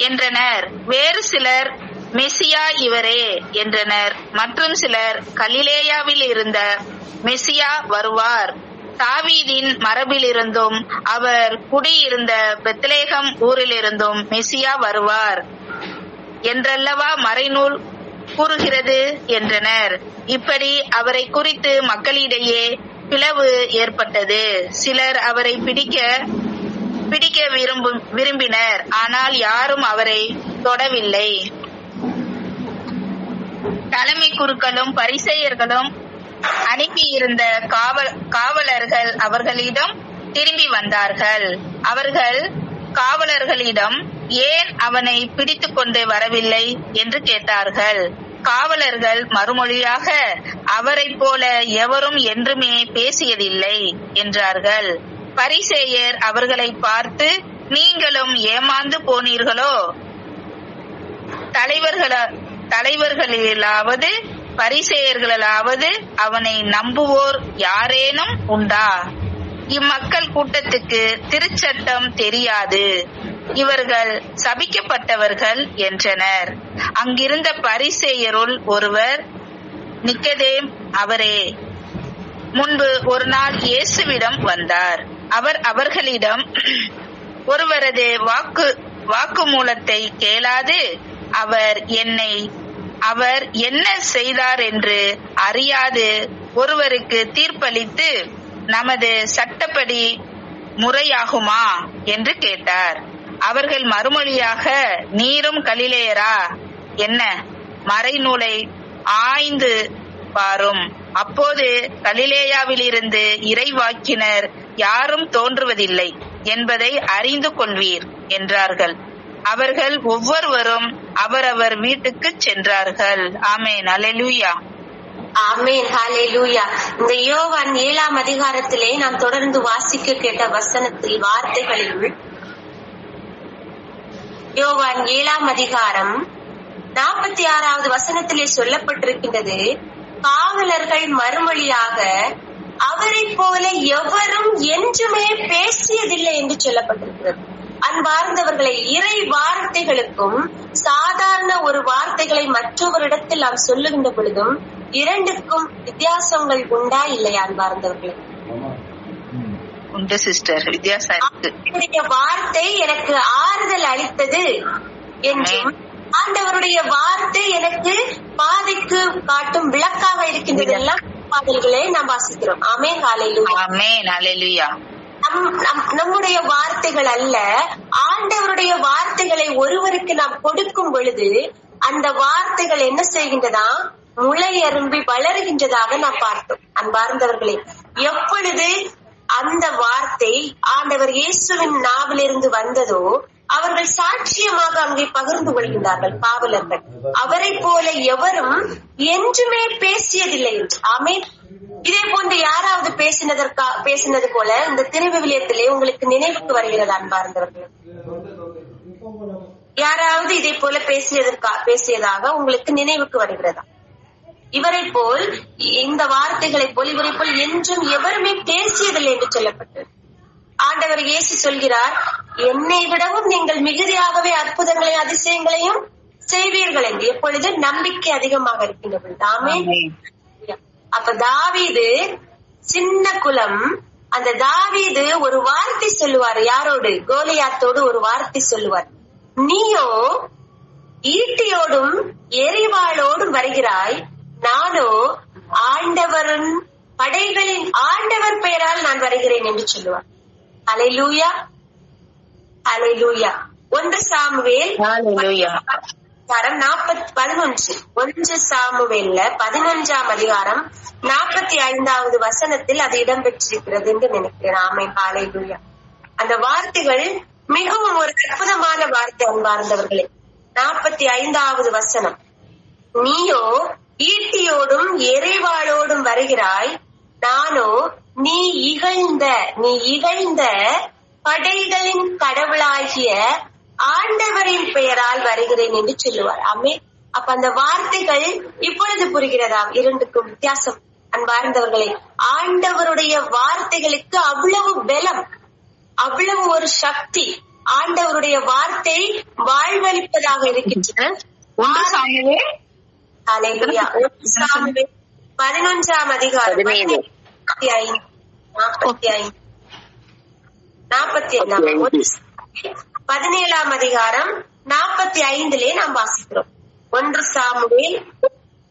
என்றனர். வேறு சிலர், மெசியா இவரே என்றனர். மற்றும் சிலர், கலிலேயாவில் இருந்த மெசியா வருவார், தாவீதின் மரபிலிருந்தும் அவர் குடியிருந்த பெத்லேகம் ஊரிலிருந்தும் மெசியா வருவார் என்றல்லவா மறைநூல் கூறுகிறது என்றனர். இப்படி அவரை குறித்து மக்களிடையே பிளவு ஏற்பட்டது. சிலர் அவரை பிடிக்க விரும்பினர், ஆனால் யாரும் அவரை தொடவில்லை. தலைமை குருக்களும் பரிசேயர்களும் அனுப்பியிருந்த காவலர்கள் அவர்களிடம் திரும்பி வந்தார்கள். அவர்கள் காவலர்களிடம், ஏன் அவனை பிடித்து கொண்டு வரவில்லை என்று கேட்டார்கள். காவலர்கள் மறுமொழியாக, அவரை போல எவரும் என்றுமே பேசியதில்லை என்றார்கள். பரிசேயர் அவர்களை பார்த்து, நீங்களும் ஏமாந்து போனீர்களோ? தலைவர்களாவது பரிசேயர்களாவது அவனை நம்புவோர் யாரேனும் உண்டா? இம்மக்கள் கூட்டத்துக்கு திருச்சட்டம் தெரியாது, இவர்கள் சபிக்கப்பட்டவர்கள் என்றனர். அங்கிருந்த பரிசேயருள் ஒருவர், நிக்கதேம் அவரே, முன்பு ஒரு நாள் இயேசுவிடம் வந்தார். அவர் அவர்களிடம், ஒருவரது வாக்குமூலத்தை கேளாது அவர் என்ன செய்தார் என்று அறியாது ஒருவருக்கு தீர்ப்பளித்து, நமது சட்டப்படி முறையாகுமா என்று கேட்டார். அவர்கள் மறுமொழியாக, நீரும் கலிலேயரா? என்ன, மறைநூலை ஆய்ந்து பாரும், அப்போது கலிலேயாவிலிருந்து இறைவாக்கினர் யாரும் தோன்றுவதில்லை என்பதை அறிந்து கொள்வீர் என்றார்கள். அவர்கள் ஒவ்வொருவரும் அவரவர் வீட்டுக்கு சென்றார்கள். ஆமென். அல்லேலூயா. ஆமென். ஹalleluya. இந்த யோவான் 7ஆம் அதிகாரத்திலே நாம் தொடர்ந்து வாசிக்க கேட்ட வசனத்தில் வார்த்தைகளில் யோவான் 7ஆம் அதிகாரம் 46வது வசனத்திலே சொல்லப்பட்டிருக்கின்றது, காவலர்கள் மறுமொழியாக, அவரை போல எவரும் என்றுமே பேசியதில்லை என்று சொல்லப்பட்டிருக்கிறது. அன்பார்ந்தவர்களை, இறை வார்த்தைகளுக்கும் சாதாரண ஒரு வார்த்தைகளை மற்றவரிடத்தில் நாம் சொல்லுகின்ற பொழுதும் இரண்டுக்கும் வித்தியாசங்கள் உண்டா இல்லையா? அன்பார்ந்தவர்களே, உண்டு சிஸ்டர், வித்தியாசம் இருக்கு. வார்த்தை எனக்கு ஆறுதல் அளித்தது என்றும், ஆண்டவருடைய வார்த்தை எனக்கு பாதைக்கு காட்டும் விளக்காக இருக்கின்றது எல்லாம் பாடல்களை நாம் வாசிக்கிறோம். ஆமென், ஹல்லேலூயா. ஆமென், ஹல்லேலூயா. நம்முடைய வார்த்தைகள் அல்ல, ஆண்டவருடைய வார்த்தைகளை ஒருவருக்கு நாம் கொடுக்கும் பொழுது அந்த வார்த்தைகள் என்ன செய்கின்றதா, முளை அரும்பி வளருகின்றதாக நாம் பார்த்தோம். அன்பார்ந்தவர்களே, எப்பொழுது அந்த வார்த்தை ஆண்டவர் இயேசுவின் நாவிலிருந்து வந்ததோ அவர்கள் சாட்சியமாக அங்கே பகிர்ந்து கொள்கின்றார்கள் காவலர்கள். அவரை போல எவரும் என்றுமே பேசியதில்லை என்று. ஆமென். இதே போன்று யாராவது பேசினது போல இந்த திருவிவிலியத்திலே உங்களுக்கு நினைவுக்கு வருகிறதா அன்பார்ந்தவர்களே? யாராவது இதே போல பேசியதாக உங்களுக்கு நினைவுக்கு வருகிறதா? இவரை போல், இந்த வார்த்தைகளை போல் இவரை போல் என்றும் எவருமே பேசியதில்லை என்று சொல்லப்பட்டது. ஆண்டவர் இயேசு சொல்கிறார், என்னை விடவும் நீங்கள் மிகுதியாகவே அற்புதங்களையும் அதிசயங்களையும் செய்வீர்கள் என்று. எப்பொழுது நம்பிக்கை அதிகமாக இருக்கின்ற பொழுது. ஆமென். அப்ப தாவீது சின்ன குலம், அந்த தாவீது ஒரு வார்த்தை சொல்லுவார். யாரோடு? கோலியாத்தோடு ஒரு வார்த்தை சொல்லுவார். நீயோ ஈட்டியோடும் எரிவாளோடும் வருகிறாய், நானோ ஆண்டவரின் படைகளின் ஆண்டவர் பெயரால் நான் வருகிறேன் என்று சொல்லுவார். ஹல்லேலூயா, ஹல்லேலூயா. 1 சாமுவேல் 1 சாமுவேல்ல 11ஆம் அதிகாரம் 45வது வசனத்தில் அது இடம்பெற்றிருக்கிறது என்று நினைக்கிறேன். ஆமென், ஹல்லேலூயா. அந்த வார்த்தைகள் மிகவும் ஒரு அற்புதமான வார்த்தை அன்பார்ந்தவர்களே. 45வது வசனம், நீயோ ஈட்டியோடும் எரிவாளோடும் வருகிறாய், நானோ நீ இகழ்ந்த படைகளின் கடவுளாகிய ஆண்டவரின் பெயரால் வருகிறேன் என்று சொல்லுவார். ஆமென். அப்ப அந்த வார்த்தைகள் இப்பொழுது புரிகிறதா? இரண்டுக்கும் வித்தியாசம் அன்பார்ந்தவர்களே. ஆண்டவருடைய வார்த்தைகளுக்கு அவ்வளவு பலம், அவ்வளவு ஒரு சக்தி. ஆண்டவருடைய வார்த்தை வாழ்வளிப்பதாக இருக்கின்றன. 1 சாமுவேல் 11ஆம் அதிகாரம் 17ஆம் அதிகாரம் 45 நாம் வாசிக்கிறோம். 1 சாமுவேல்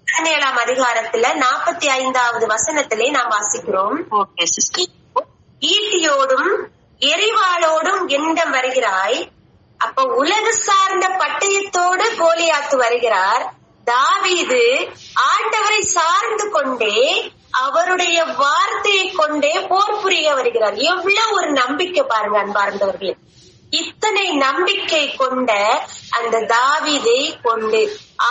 17ஆம் அதிகாரத்துல 45வது வசனத்திலே நாம் வாசிக்கிறோம். ஈட்டியோடும் எரிவாளோடும் என்னிடம் வருகிறாய். அப்ப உலக சார்ந்த பட்டயத்தோடு கோலியாத்து வருகிறார். தாவீது ஆண்டவரை சார்ந்து கொண்டே அவருடைய வார்த்தையை கொண்டே போர் புரிய வருகிறார். எவ்வளவு ஒரு நம்பிக்கை பாருங்க அன்பார்ந்தவர்களே. இத்தனை நம்பிக்கை கொண்ட அந்த தாவீதை கொண்டு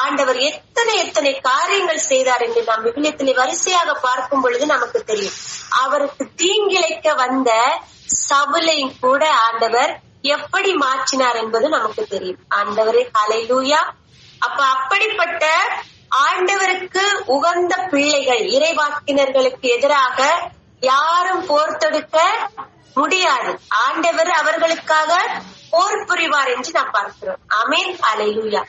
ஆண்டவர் எத்தனை காரியங்கள் செய்தார் என்று நாம் விவிலியத்திலே வரிசையாக பார்க்கும் பொழுது நமக்கு தெரியும். அவருக்கு தீங்கிழைக்க வந்த சவுலை கூட ஆண்டவர் எப்படி மாற்றினார் என்பது நமக்கு தெரியும். ஆண்டவரே, ஹல்லேலூயா. அப்ப அப்படிப்பட்ட ஆண்டவருக்கு உகந்த பிள்ளைகள், இறைவாக்கினர்களுக்கு எதிராக யாரும் போர் தொடுக்க முடியாது. ஆண்டவர் அவர்களுக்காக போர் புரிவார் என்று நாம் பார்க்கிறோம். ஆமென், ஹல்லேலூயா.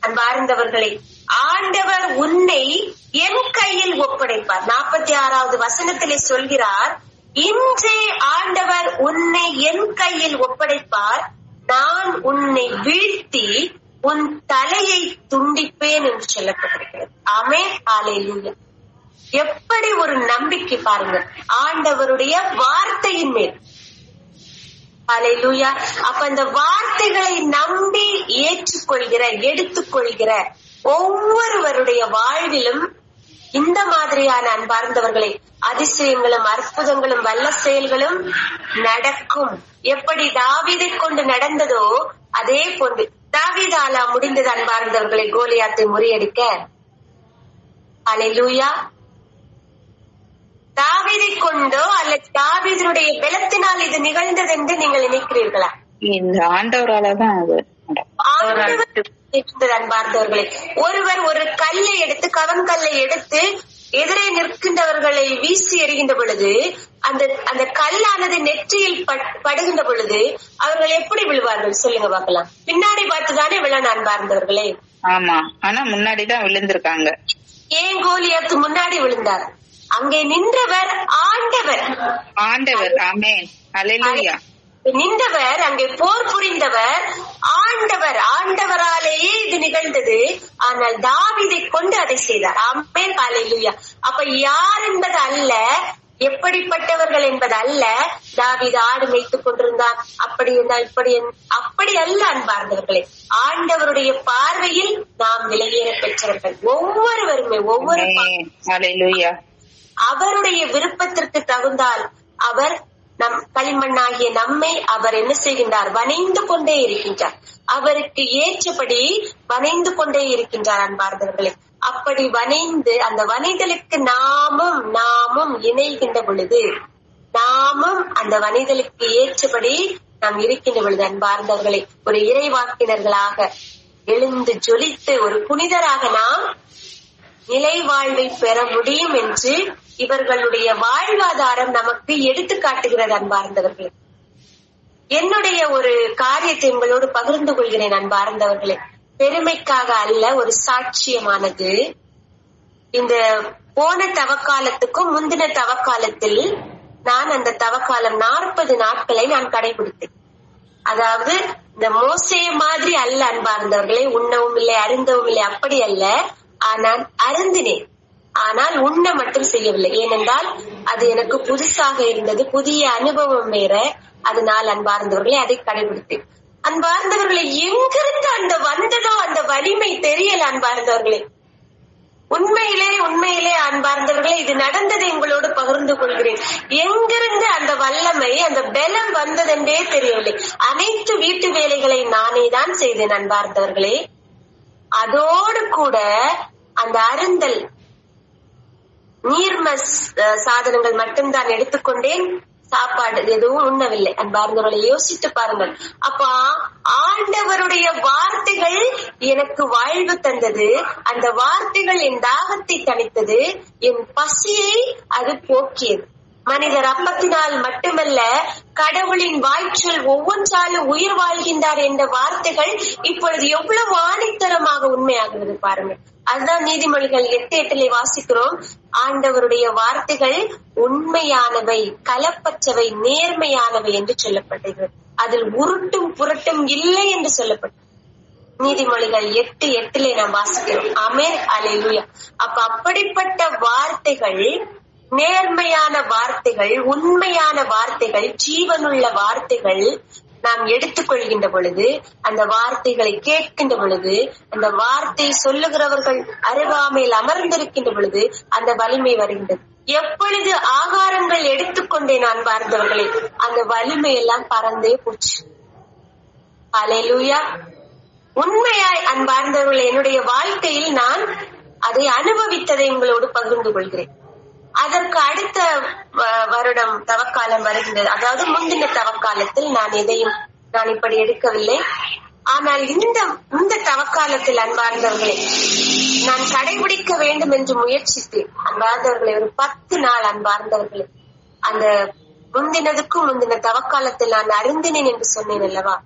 அன்பார்ந்தவர்களே, ஆண்டவர் உன்னை என் கையில் ஒப்படைப்பார். 46வது வசனத்திலே சொல்கிறார், இன்றே ஆண்டவர் உன்னை என் கையில் ஒப்படைப்பார், நான் உன்னை வீழ்த்தி உன் தலையை துண்டிப்பேன் என்று சொல்லப்பட்டிருக்கிறது. ஆமென், ஹல்லேலூயா. எப்படி ஒரு நம்பிக்கை பாருங்க ஆண்டவருடைய வார்த்தையின் மேல். ஹல்லேலூயா. அப்ப அந்த வார்த்தைகளை நம்பி ஏற்றுக்கொள்கிற, எடுத்துக்கொள்கிற ஒவ்வொருவருடைய வாழ்விலும் இந்த மாதிரியான அன்பார்ந்தவர்களை அதிசயங்களும் அற்புதங்களும் வல்ல செயல்களும் நடக்கும். எப்படி தாவீதை கொண்டு நடந்ததோ அதே போன்று தாவீதால முடிந்தது அன்பார்ந்தவர்களை கோலியாத்தை முறியடிக்க. ஹல்லேலூயா. தாவீதை கொண்டோ அல்லது தாவீதனுடைய பலத்தினால் இது நிகழ்ந்தது என்று நீங்கள் நினைக்கிறீர்களா? இந்த ஆண்டவராலதான் அது அன்பார்ந்தவர்களே. ஒருவர் ஒரு கல்லை எடுத்து, கவன்கல்லை எடுத்து எதிரே நிற்கின்றவர்களை வீசி எறிகின்ற பொழுது அந்த கல்லானது நெற்றியில் படுகின்ற பொழுது அவர்கள் எப்படி விழுவார்கள் சொல்லுங்க பார்க்கலாம். பின்னாடி பார்த்துதானே விழணும் அன்பார்ந்தவர்களே. ஆமா, ஆனா முன்னாடிதான் விழுந்திருக்காங்க. ஏன் கோலியாத்து முன்னாடி விழுந்தார்? அங்கே நின்றவர் ஆண்டவர். ஆமென், ஹல்லேலூயா. நின்றவர், அங்கே போர் புரிந்தவர் ஆண்டவர். ஆண்டவராலேயே இது நிகழ்ந்தது. ஆனால் தாவீதை கொண்டு அதை செய்தார். ஆமென், ஹல்லேலூயா. அப்ப யார் என்பது அல்ல, எப்படிப்பட்டவர்கள் என்பது அல்ல. தாவீது ஆடு மேய்த்துக் கொண்டிருந்தான், அப்படி இருந்தால் அப்படி அல்ல அன்பார்ந்தவர்களே. ஆண்டவருடைய பார்வையில் நாம் விலையேற பெற்றவர்கள் ஒவ்வொருவருமே. அவருடைய விருப்பத்திற்கு தகுந்தால் அவர் நம் களிமண்ணாகிய நம்மை அவர் என்ன செய்கின்றார்? வணைந்து கொண்டே இருக்கின்றார். அவருக்கு ஏற்றபடி வணைந்து கொண்டே இருக்கின்றார் அன்பார்ந்தவர்களே. அப்படி வணைந்து அந்த வணைதலுக்கு நாமும் இணைகின்ற பொழுது, நாமும் அந்த வணைதலுக்கு ஏற்றபடி நாம் இருக்கின்ற பொழுது அன்பார்ந்தவர்களே, ஒரு இறைவாக்கினர்களாக எழுந்து ஜொலித்து ஒரு புனிதராக நாம் நிலை வாழ்வை பெற முடியும் என்று இவர்களுடைய வாழ்வாதாரம் நமக்கு எடுத்து காட்டுகிறது அன்பார்ந்தவர்களே. என்னுடைய ஒரு காரியத்தை உங்களோடு பகிர்ந்து கொள்கிறேன் அன்பார்ந்தவர்களே. பெருமைக்காக அல்ல, ஒரு சாட்சியமானது. இந்த போன தவக்காலத்துக்கும் முந்தின தவக்காலத்தில் நான் அந்த தவக்காலம் 40 நாட்களை நான் கடைபிடித்தேன். அதாவது இந்த மோசே மாதிரி அல்ல அன்பார்ந்தவர்களே, உண்ணவும் இல்லை அருந்தவும் இல்லை, அப்படி அல்ல. ஆனால் அருந்தினேன், ஆனால் உண்ண மட்டும் செய்யவில்லை. ஏனென்றால் அது எனக்கு புதுசாக இருந்தது, புதிய அனுபவம் வேற. அதனால் அன்பார்ந்தவர்களே அதை கடைபிடித்தேன். அன்பார்ந்தவர்களை எங்கிருந்து அந்த வந்ததோ அந்த வலிமை தெரியல அன்பார்ந்தவர்களே. உண்மையிலே அன்பார்ந்தவர்களே, இது நடந்ததை உங்களோடு பகிர்ந்து கொள்கிறேன். எங்கிருந்து அந்த வல்லமை, அந்த பலம் வந்ததென்றே தெரியவில்லை. அனைத்து வீட்டு வேலைகளை நானே தான் செய்தேன் அன்பார்ந்தவர்களே. அதோடு கூட அந்த அருந்தல் நீர்ம சாதனங்கள் மட்டும்தான் எடுத்துக்கொண்டேன், சாப்பாடு எதுவும் உண்ணவில்லை அன்பார்ந்தவர்களை. யோசித்து பாருங்கள். அப்ப ஆண்டவருடைய வார்த்தைகள் எனக்கு வாழ்வு தந்தது. அந்த வார்த்தைகள் என் தாகத்தை தணித்தது, என் பசியை அது போக்கியது. மனிதர் அப்பத்தினால் மட்டுமல்ல, கடவுளின் வாய்ச்சொல் ஒவ்வொன்றாலும் உயிர் வாழ்கின்றார் என்ற வார்த்தைகள் இப்பொழுது எவ்வளவு ஆணித்தரமாக உண்மையாகிறது பாருங்கள். அதுதான் நீதிமொழிகள் 8:8 வாசிக்கிறோம். ஆண்டவருடைய வார்த்தைகள் உண்மையானவை, கலப்பற்றவை, நேர்மையானவை என்று சொல்லப்பட்டது. அதில் உருட்டும் புரட்டும் இல்லை என்று சொல்லப்பட்டது. நீதிமொழிகள் 8:8 நாம் வாசிக்கிறோம். ஆமென், அல்லேலூயா. அப்ப அப்படிப்பட்ட வார்த்தைகள், நேர்மையான வார்த்தைகள், உண்மையான வார்த்தைகள், ஜீவனுள்ள வார்த்தைகள் நாம் எடுத்துக்கொள்கின்ற பொழுது, அந்த வார்த்தைகளை கேட்கின்ற பொழுது, அந்த வார்த்தை சொல்லுகிறவர்கள் அருகாமையில் அமர்ந்திருக்கின்ற பொழுது அந்த வலிமை வருகின்றது. எப்பொழுது ஆகாரங்கள் எடுத்துக்கொண்டே நான் பார்த்தவர்களே, அந்த வலிமை எல்லாம் பறந்தே போச்சு. அல்லேலூயா. உண்மையாய் அன்பார்ந்தவர்களே, என்னுடைய வாழ்க்கையில் நான் அதை அனுபவித்ததை உங்களோடு பகிர்ந்து கொள்கிறேன். அதற்கு அடுத்த வருடம் தவக்காலம் வருகின்றது. அதாவது முந்தின தவக்காலத்தில் நான் இப்படி எடுக்கவில்லை. ஆனால் இந்த தவக்காலத்தில் அன்பார்ந்தவர்களே, நான் கடைபிடிக்க வேண்டும் என்று முயற்சித்தேன் அன்பார்ந்தவர்களே. ஒரு 10 நாள் அன்பார்ந்தவர்களே, அந்த முந்தின தவக்காலத்தில் நான் அருந்தினேன் என்று சொன்னேன் அல்லவா.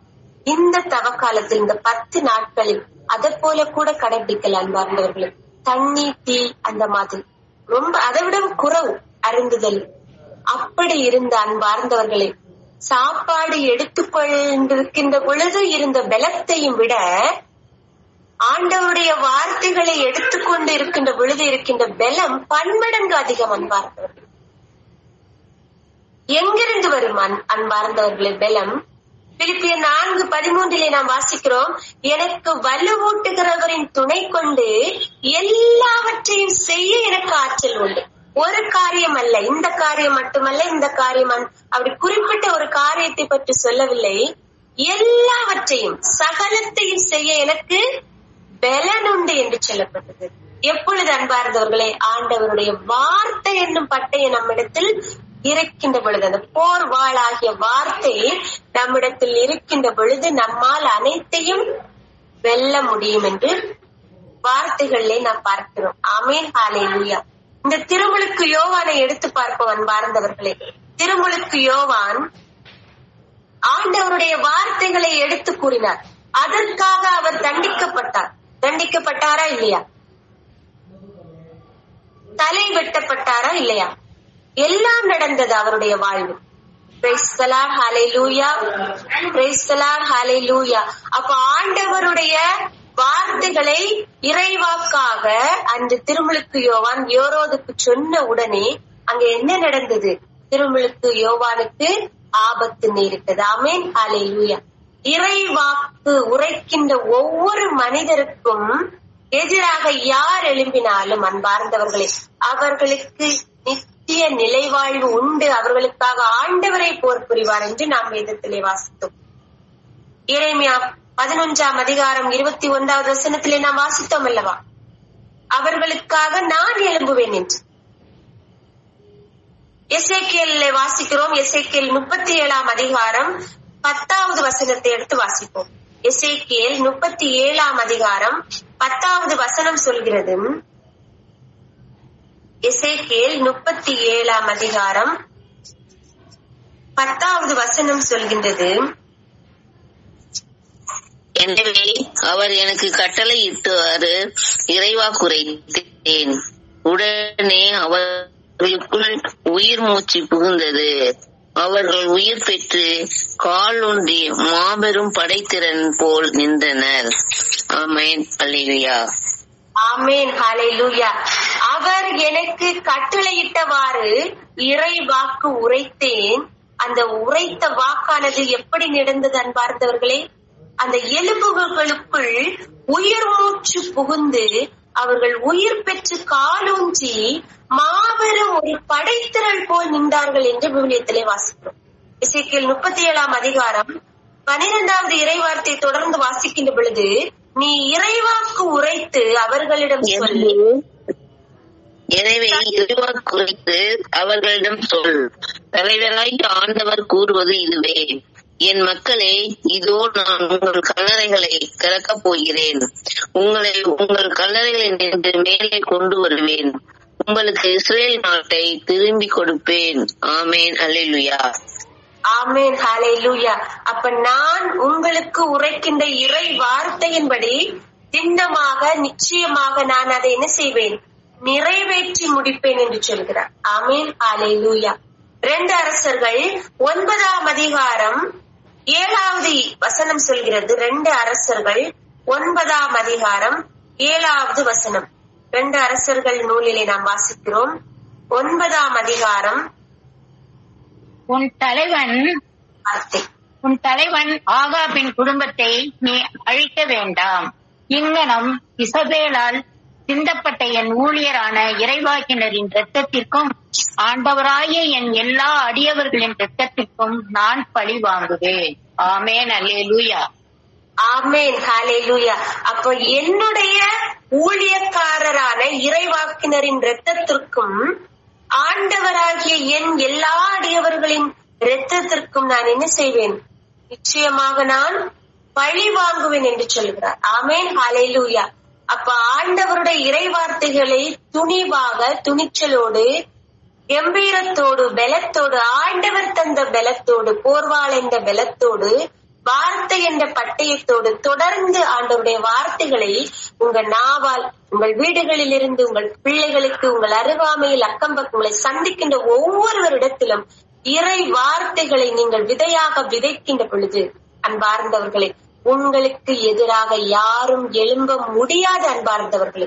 இந்த தவக்காலத்தில் இந்த 10 நாட்களில் அதை போல கூட கடைபிடிக்கல அன்பார்ந்தவர்களே. தண்ணி, டீ அந்த மாதிரி ரொம்ப அதை விட குறவு அருந்துதல். அப்படி இருந்த அன்பார்ந்தவர்களே, சாப்பாடு எடுத்துக்கொண்டிருக்கின்ற பொழுது இருந்த பலத்தையும் விட ஆண்டவருடைய வார்த்தைகளை எடுத்துக்கொண்டு இருக்கின்ற பொழுது இருக்கின்ற பலம் பன்மடங்கு அதிகம் அன்பார்ந்தவர்கள். எங்கிருந்து வரும் அன்பார்ந்தவர்களே பலம்? பிலிப்பியர் 4:13 நாம் வாசிக்கிறோம். எனக்கு வலுவூட்டுகிறவரின் துணை கொண்டு எல்லாவற்றையும் செய்ய எனக்கு ஆற்றல் உண்டு. ஒரு காரியம் அல்ல, இந்த காரியம் மட்டுமல்ல, இந்த காரியம் அப்படி குறிப்பிட்ட ஒரு காரியத்தை பற்றி சொல்லவில்லை. எல்லாவற்றையும் சகலத்தையும் செய்ய எனக்கு பலன் உண்டு என்று சொல்லப்பட்டது. எப்பொழுது அன்பார்ந்தவர்களே, ஆண்டவருடைய வார்த்தை என்னும் பட்டையை நம்மிடத்தில் இருக்கின்ற பொழுது, அந்த போர் வாளாகிய வார்த்தை நம்மிடத்தில் இருக்கின்ற பொழுது நம்மால் அனைத்தையும் வெல்ல முடியும் என்று வார்த்தைகளிலே நாம் பார்க்கிறோம். ஆமென், ஹல்லேலூயா. இந்த திருமுழுக்கு யோவானை எடுத்து பார்ப்போம் அன்பார்ந்தவர்களே. திருமுழுக்கு யோவான் ஆண்டவருடைய வார்த்தைகளை எடுத்து கூறினார். அதற்காக அவர் தண்டிக்கப்பட்டாரா இல்லையா? தலை வெட்டப்பட்டாரா இல்லையா? எல்லாம் நடந்தது அவருடைய வாழ்வு. Praise the lord, hallelujah. Praise the lord, hallelujah. அப்ப ஆண்டவருடைய வார்த்தைகளை இறைவாக்காக அன்று திருமுழுக்கு யோவான் ஏரோதுக்கு சொன்ன உடனே அங்க என்ன நடந்தது? திருமுழுக்கு யோவானுக்கு ஆபத்து நேரிட்டது. ஆமென், ஹல்லேலூயா. இறைவாக்கு உரைக்கின்ற ஒவ்வொரு மனிதருக்கும் எதிராக யார் எழும்பினாலும் அன்பார்ந்தவர்களே, அவர்களுக்கு நித்திய நிலைவாழ்வு உண்டு. அவர்களுக்காக ஆண்டவரை போர் புரிவார் என்று நாம் வேதத்திலே வாசித்தோம். எரேமியா 11ஆம் அதிகாரம் 21வது வசனத்திலே நாம் வாசித்தோம் அல்லவா? அவர்களுக்காக நான் எழும்புவேன் என்று. எசேக்கியேலிலே வாசிக்கிறோம். எசேக்கியேல் 37ஆம் அதிகாரம் 10வது வசனத்தை எடுத்து வாசிப்போம். எசேக்கியேல் 37ஆம் அதிகாரம் 10வது வசனம் சொல்கிறது. எசேக்கியேல் 37ஆம் அதிகாரம் 10வது வசனம் சொல்கின்றது. எனவே அவர் எனக்கு கட்டளையிட்டாரு, இறைவாக்குரைத்தேன். உடனே அவர்களுக்குள் உயிர் மூச்சு புகுந்தது. அவர்கள் உயிர் பெற்று காலூன்றி மாபெரும் படைத்திறன் போல் நின்றனர். ஆமென், அல்லேலூயா. ஆமென், ஹல்லேலூயா. அவர் எனக்கு கட்டளையிட்டவாறு இறை வாக்கு உரைத்தேன். அந்த உரைத்த வாக்கானது எப்படி நடந்தது அன்பார்ந்தவர்களே? அந்த எலும்புகளுக்குள் உயிர் மூச்சு புகுந்து அவர்கள் உயிர் பெற்று காலூன்றி மாபெரும் ஒரு படைத்திறல் போல் நின்றார்கள் என்று விவிலியத்திலே வாசிக்கிறோம். எசேக்கியேல் 37ஆம் அதிகாரம் 12வது இறைவார்த்தை தொடர்ந்து வாசிக்கின்ற பொழுது, நீ இறைவாக்கு உரைத்து அவர்களிடம் சொல்லி, எனவே இறைவாக்கு உரைத்து அவர்களிடம் சொல், தலைவராய் ஆண்டவர் கூறுவது இதுவே, என் மக்களே, இதோ நான் உங்கள் கல்லறைகளை திறக்கப் போகிறேன். உங்களை உங்கள் கல்லறைகளில் நின்று மேலே கொண்டு வருவேன். உங்களுக்கு இஸ்ரேல் நாட்டை திரும்பி கொடுப்பேன். ஆமென், அல்லேலூயா. ஆமென், ஹல்லேலூயா. அப்ப நான் உங்களுக்கு உரைக்கின்ற இறை வார்த்தையின்படி திண்ணமாக நிச்சயமாக நான் அதை என்ன செய்வேன்? நிறைவேற்றி முடிப்பேன் என்று சொல்கிறார். ஆமென், ஹல்லேலூயா. 2 அரசர்கள் 9ஆம் அதிகாரம் 7வது வசனம் சொல்கிறது. 2 அரசர்கள் 9ஆம் அதிகாரம் 7வது வசனம். 2 அரசர்கள் நூலிலே நாம் வாசிக்கிறோம். 9ஆம் அதிகாரம். உன் தலைவன் ஆகாபின் குடும்பத்தை நீ அழிக்க வேண்டாம். இங்கனம் இசபேலால் சிந்தப்பட்ட என் ஊழியரான இறைவாக்கினரின் இரத்தத்திற்கும் ஆண்டவராகிய என் எல்லா அடியவர்களின் இரத்தத்திற்கும் நான் பழி வாங்குவேன். ஆமென், அல்லேலூயா. ஆமென், ஹல்லேலூயா. அப்போ என்னுடைய ஊழியக்காரரான இறைவாக்கினரின் இரத்தத்திற்கும் ஆண்டவராகிய என் எல்லா அடியவர்களின் இரத்தத்திற்கும் நான் என்ன செய்வேன்? நிச்சயமாக நான் பழி வாங்குவேன் என்று சொல்கிறார். ஆமென், ஹல்லேலூயா. அப்ப ஆண்டவருடைய இறை வார்த்தைகளை துணிவாக, துணிச்சலோடு, கம்பீரத்தோடு, பலத்தோடு, ஆண்டவர் தந்த பலத்தோடு, போர்வாள் என்ற பலத்தோடு, வார்த்தை என்ற பட்டயத்தோடு தொடர்ந்து ஆண்டவருடைய வார்த்தைகளை உங்க நாவால், உங்கள் வீடுகளில் இருந்து உங்கள் பிள்ளைகளுக்கு, உங்கள் அருகாமையில் அக்கம் பக்கங்களை சந்திக்கின்ற ஒவ்வொருவரிடத்திலும் இறை வார்த்தைகளை நீங்கள் விதையாக விதைக்கின்ற பொழுது அன்பார்ந்தவர்களே, உங்களுக்கு எதிராக யாரும் எழும்ப முடியாது. அன்பார்ந்தவர்களே,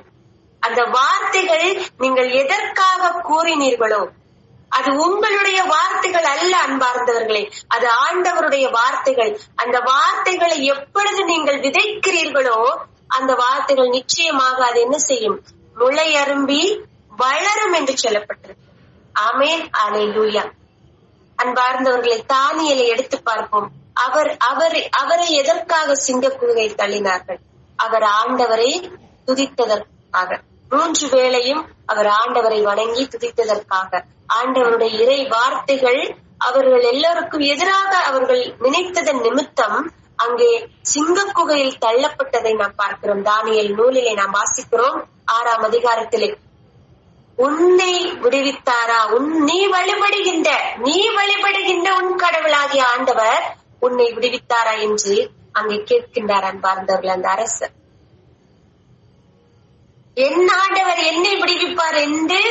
அந்த வார்த்தைகள் நீங்கள் எதற்காக கூறினீர்களோ அது உங்களுடைய வார்த்தைகள் அல்ல அன்பார்ந்தவர்களே, அது ஆண்டவருடைய வார்த்தைகள். அந்த வார்த்தைகளை எப்பொழுது நீங்கள் விதைக்கிறீர்களோ அந்த வார்த்தைகள் நிச்சயமாக அது என்ன செய்யும்? முளையரும்பி வளரும் என்று சொல்லப்பட்டிருக்கு. ஆமென், அல்லேலூயா. அன்பார்ந்தவர்களை, தானியேலை எடுத்து பார்ப்போம். அவரை எதற்காக சிங்கக்குகையை தள்ளினார்கள்? அவர் ஆண்டவரை துதித்ததற்காக. 3 வேளையும் அவர் ஆண்டவரை வணங்கி துதித்ததற்காக. ஆண்டவருடைய இறை வார்த்தைகள் அவர்கள் எல்லோருக்கும் எதிராக அவர்கள் நினைத்ததன் நிமித்தம் அங்கே சிங்கக்குகையில் தள்ளப்பட்டதை நாம் பார்க்கிறோம். தானியேல் நூலிலே நாம் வாசிக்கிறோம் 6ஆம் அதிகாரத்திலே. உன்னை விடுவித்தாரா? நீ வழிபடுகின்ற உன் கடவுளாகிய ஆண்டவர் உன்னை விடுவித்தாரா என்று அங்கே கேட்கின்றார் அன்பார்ந்தவர்கள் அந்த அரசர். என் ஆண்டவர் என்னை விடுவிப்பார் என்று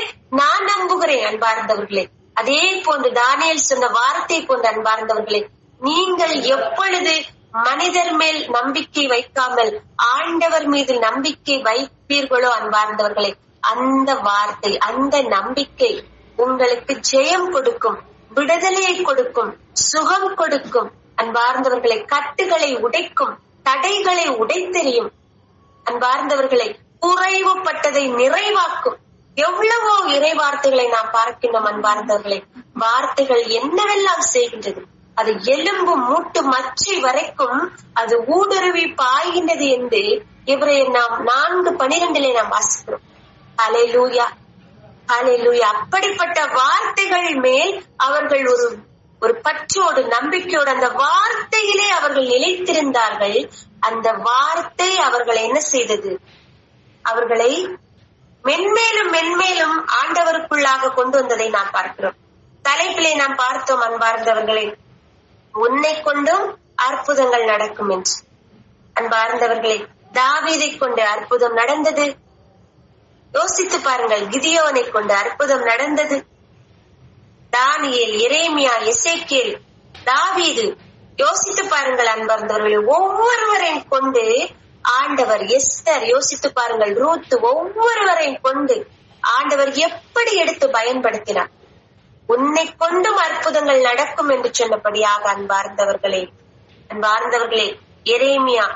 நான் நம்புகிறேன் அன்பார்ந்தவர்களே. அதே போன்று தானியேல் சொன்ன வார்த்தை போன்ற அன்பார்ந்தவர்களே, நீங்கள் எப்பொழுது மனிதர் மேல் நம்பிக்கை வைக்காமல் ஆண்டவர் மீது நம்பிக்கை வைப்பீர்களோ அன்பார்ந்தவர்களே, அந்த வார்த்தை, அந்த நம்பிக்கை உங்களுக்கு ஜெயம் கொடுக்கும், விடுதலையை கொடுக்கும், சுகம் கொடுக்கும். அன்பார்ந்தவர்களை, கட்டுகளை உடைக்கும், தடைகளை உடைத்தெறியும். அன்பார்ந்தவர்களை, குறைவுபட்டதை நிறைவாக்கும். எவ்வளவோ இறை வார்த்தைகளை நாம் பார்க்கின்றோம் அன்பார்ந்தவர்களை. வார்த்தைகள் என்னவெல்லாம் செய்கின்றது, அது எலும்பு மூட்டு மச்சை வரைக்கும் அது ஊடுருவி பாய்கின்றது என்று இவரைய நாம் 4:12 நாம் வாசிக்கிறோம். ஹல்லேலூயா, ஹல்லேலூயா. அப்படிப்பட்ட வார்த்தைகள் மேல் அவர்கள் ஒரு பற்றோடு, நம்பிக்கையோடு அந்த வார்த்தையிலே அவர்கள் நிலைத்திருந்தார்கள். அந்த வார்த்தை அவர்களை என்ன செய்தது? அவர்களை மென்மேலும் மென்மேலும் ஆண்டவருக்குள்ளாக கொண்டு வந்ததை நாம் பார்க்கிறோம். தலைப்பிலே நாம் பார்த்தோம் அன்பார்ந்தவர்களே, உன்னை கொண்டும் அற்புதங்கள் நடக்கும் என்று. அன்பார்ந்தவர்களே, தாவீதை கொண்டு அற்புதம் நடந்தது. யோசித்து பாருங்கள், கிதியோனை கொண்டு அற்புதம் நடந்தது. தானியேல், எரேமியா, எசேக்கியேல், தாவீது, யோசித்து பாருங்கள் அன்பார்ந்தவர்களே, ஒவ்வொருவரையும் கொண்டு ஆண்டவர், எஸ்தர், யோசித்து பாருங்கள், ரூத், ஒவ்வொருவரையும் கொண்டு ஆண்டவர் எப்படி எடுத்து பயன்படுத்தினார். உன்னை கொண்டும் அற்புதங்கள் நடக்கும் என்று சொன்னபடியாக அன்பார்ந்தவர்களே, எரேமியா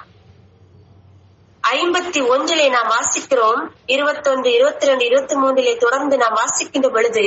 51 நாம் வாசிக்கிறோம். 21, 22, 23 தொடர்ந்து நாம் வாசிக்கின்ற பொழுது,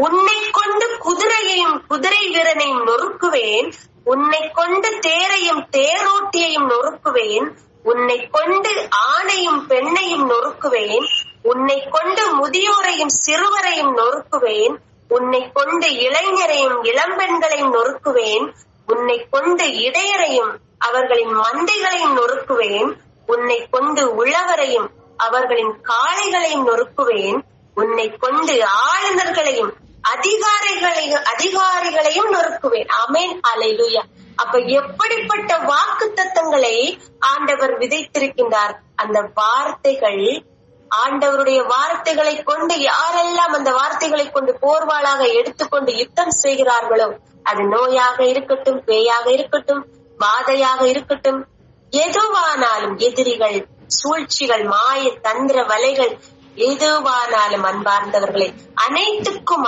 உன்னை கொண்டு குதிரையையும் குதிரை வீரனையும் நொறுக்குவேன், உன்னை கொண்டு தேரையும் தேரோட்டியையும் நொறுக்குவேன், உன்னை கொண்டு ஆணையும் பெண்ணையும் நொறுக்குவேன், உன்னை கொண்டு முதியோரையும் சிறுவரையும் நொறுக்குவேன், உன்னை கொண்டு இளைஞரையும் இளம்பெண்களையும் நொறுக்குவேன், உன்னை கொண்டு இடையரையும் அவர்களின் மந்தைகளையும் நொறுக்குவேன், உன்னை கொண்டு உழவரையும் அவர்களின் காளைகளையும் நொறுக்குவேன், உன்னை கொண்டு ஆளுநர்களையும் அதிகாரிகளையும் நொறுக்குவேன். ஆமென், ஹல்லேலூயா. அப்ப எப்படிப்பட்ட வாக்கு தத்தங்களை ஆண்டவர் விதைத்திருக்கின்றார். அந்த வார்த்தைகள், ஆண்டவருடைய வார்த்தைகளை கொண்டு யாரெல்லாம் அந்த வார்த்தைகளை கொண்டு போர்வாளாக எடுத்துக்கொண்டு யுத்தம் செய்கிறார்களோ, அது நோயாக இருக்கட்டும், பேயாக இருக்கட்டும், வாதையாக இருக்கட்டும், எதுவானாலும், எதிரிகள், சூழ்ச்சிகள், மாய தந்திர வலைகள், எதுவானாலும் அன்பார்ந்தவர்களே, அனைத்துக்கும்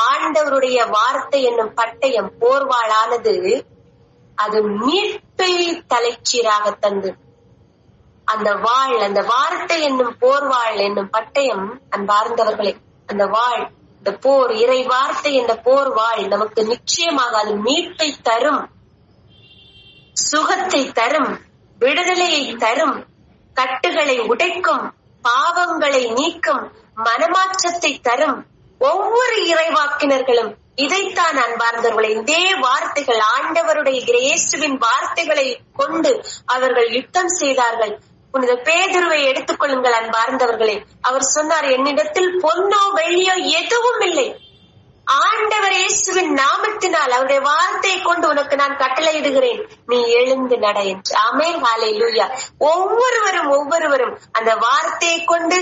ஆண்டவருடைய வார்த்தை என்னும் பட்டயம், போர்வாளானது அது மீட்பை தலைச்சீராக தந்து, அந்த வாழ், அந்த வார்த்தை என்னும் போர்வாள் என்னும் பட்டயம் அன்பார்ந்தவர்களே, அந்த வாழ், இந்த போர், இறை வார்த்தை என்ற போர்வாள் நமக்கு நிச்சயமாக அது மீட்பை தரும், சுகத்தை தரும், விடுதலையை தரும், கட்டுகளை உடைக்கும், பாவங்களை நீக்கும், மனமாற்றத்தை தரும். ஒவ்வொரு இறைவாக்கினர்களும் இதைத்தான் அன்பார்ந்தவர்களே, இதே வார்த்தைகள், ஆண்டவருடைய இயேசுவின் வார்த்தைகளை கொண்டு அவர்கள் யுத்தம் செய்தார்கள். புனித பேதுருவை எடுத்துக்கொள்ளுங்கள் அன்பார்ந்தவர்களே, அவர் சொன்னார், என்னிடத்தில் பொன்னோ வெள்ளியோ எதுவும் இல்லை, ஆண்டவர் இயேசுவின் நாமத்தினால் அவருடைய வார்த்தையை கொண்டு உனக்கு நான் கட்டளையிடுகிறேன், நீ எழுந்து நட என்று. ஆமென், ஹல்லேலூயா. ஒவ்வொருவரும் அந்த வார்த்தையை கொண்டு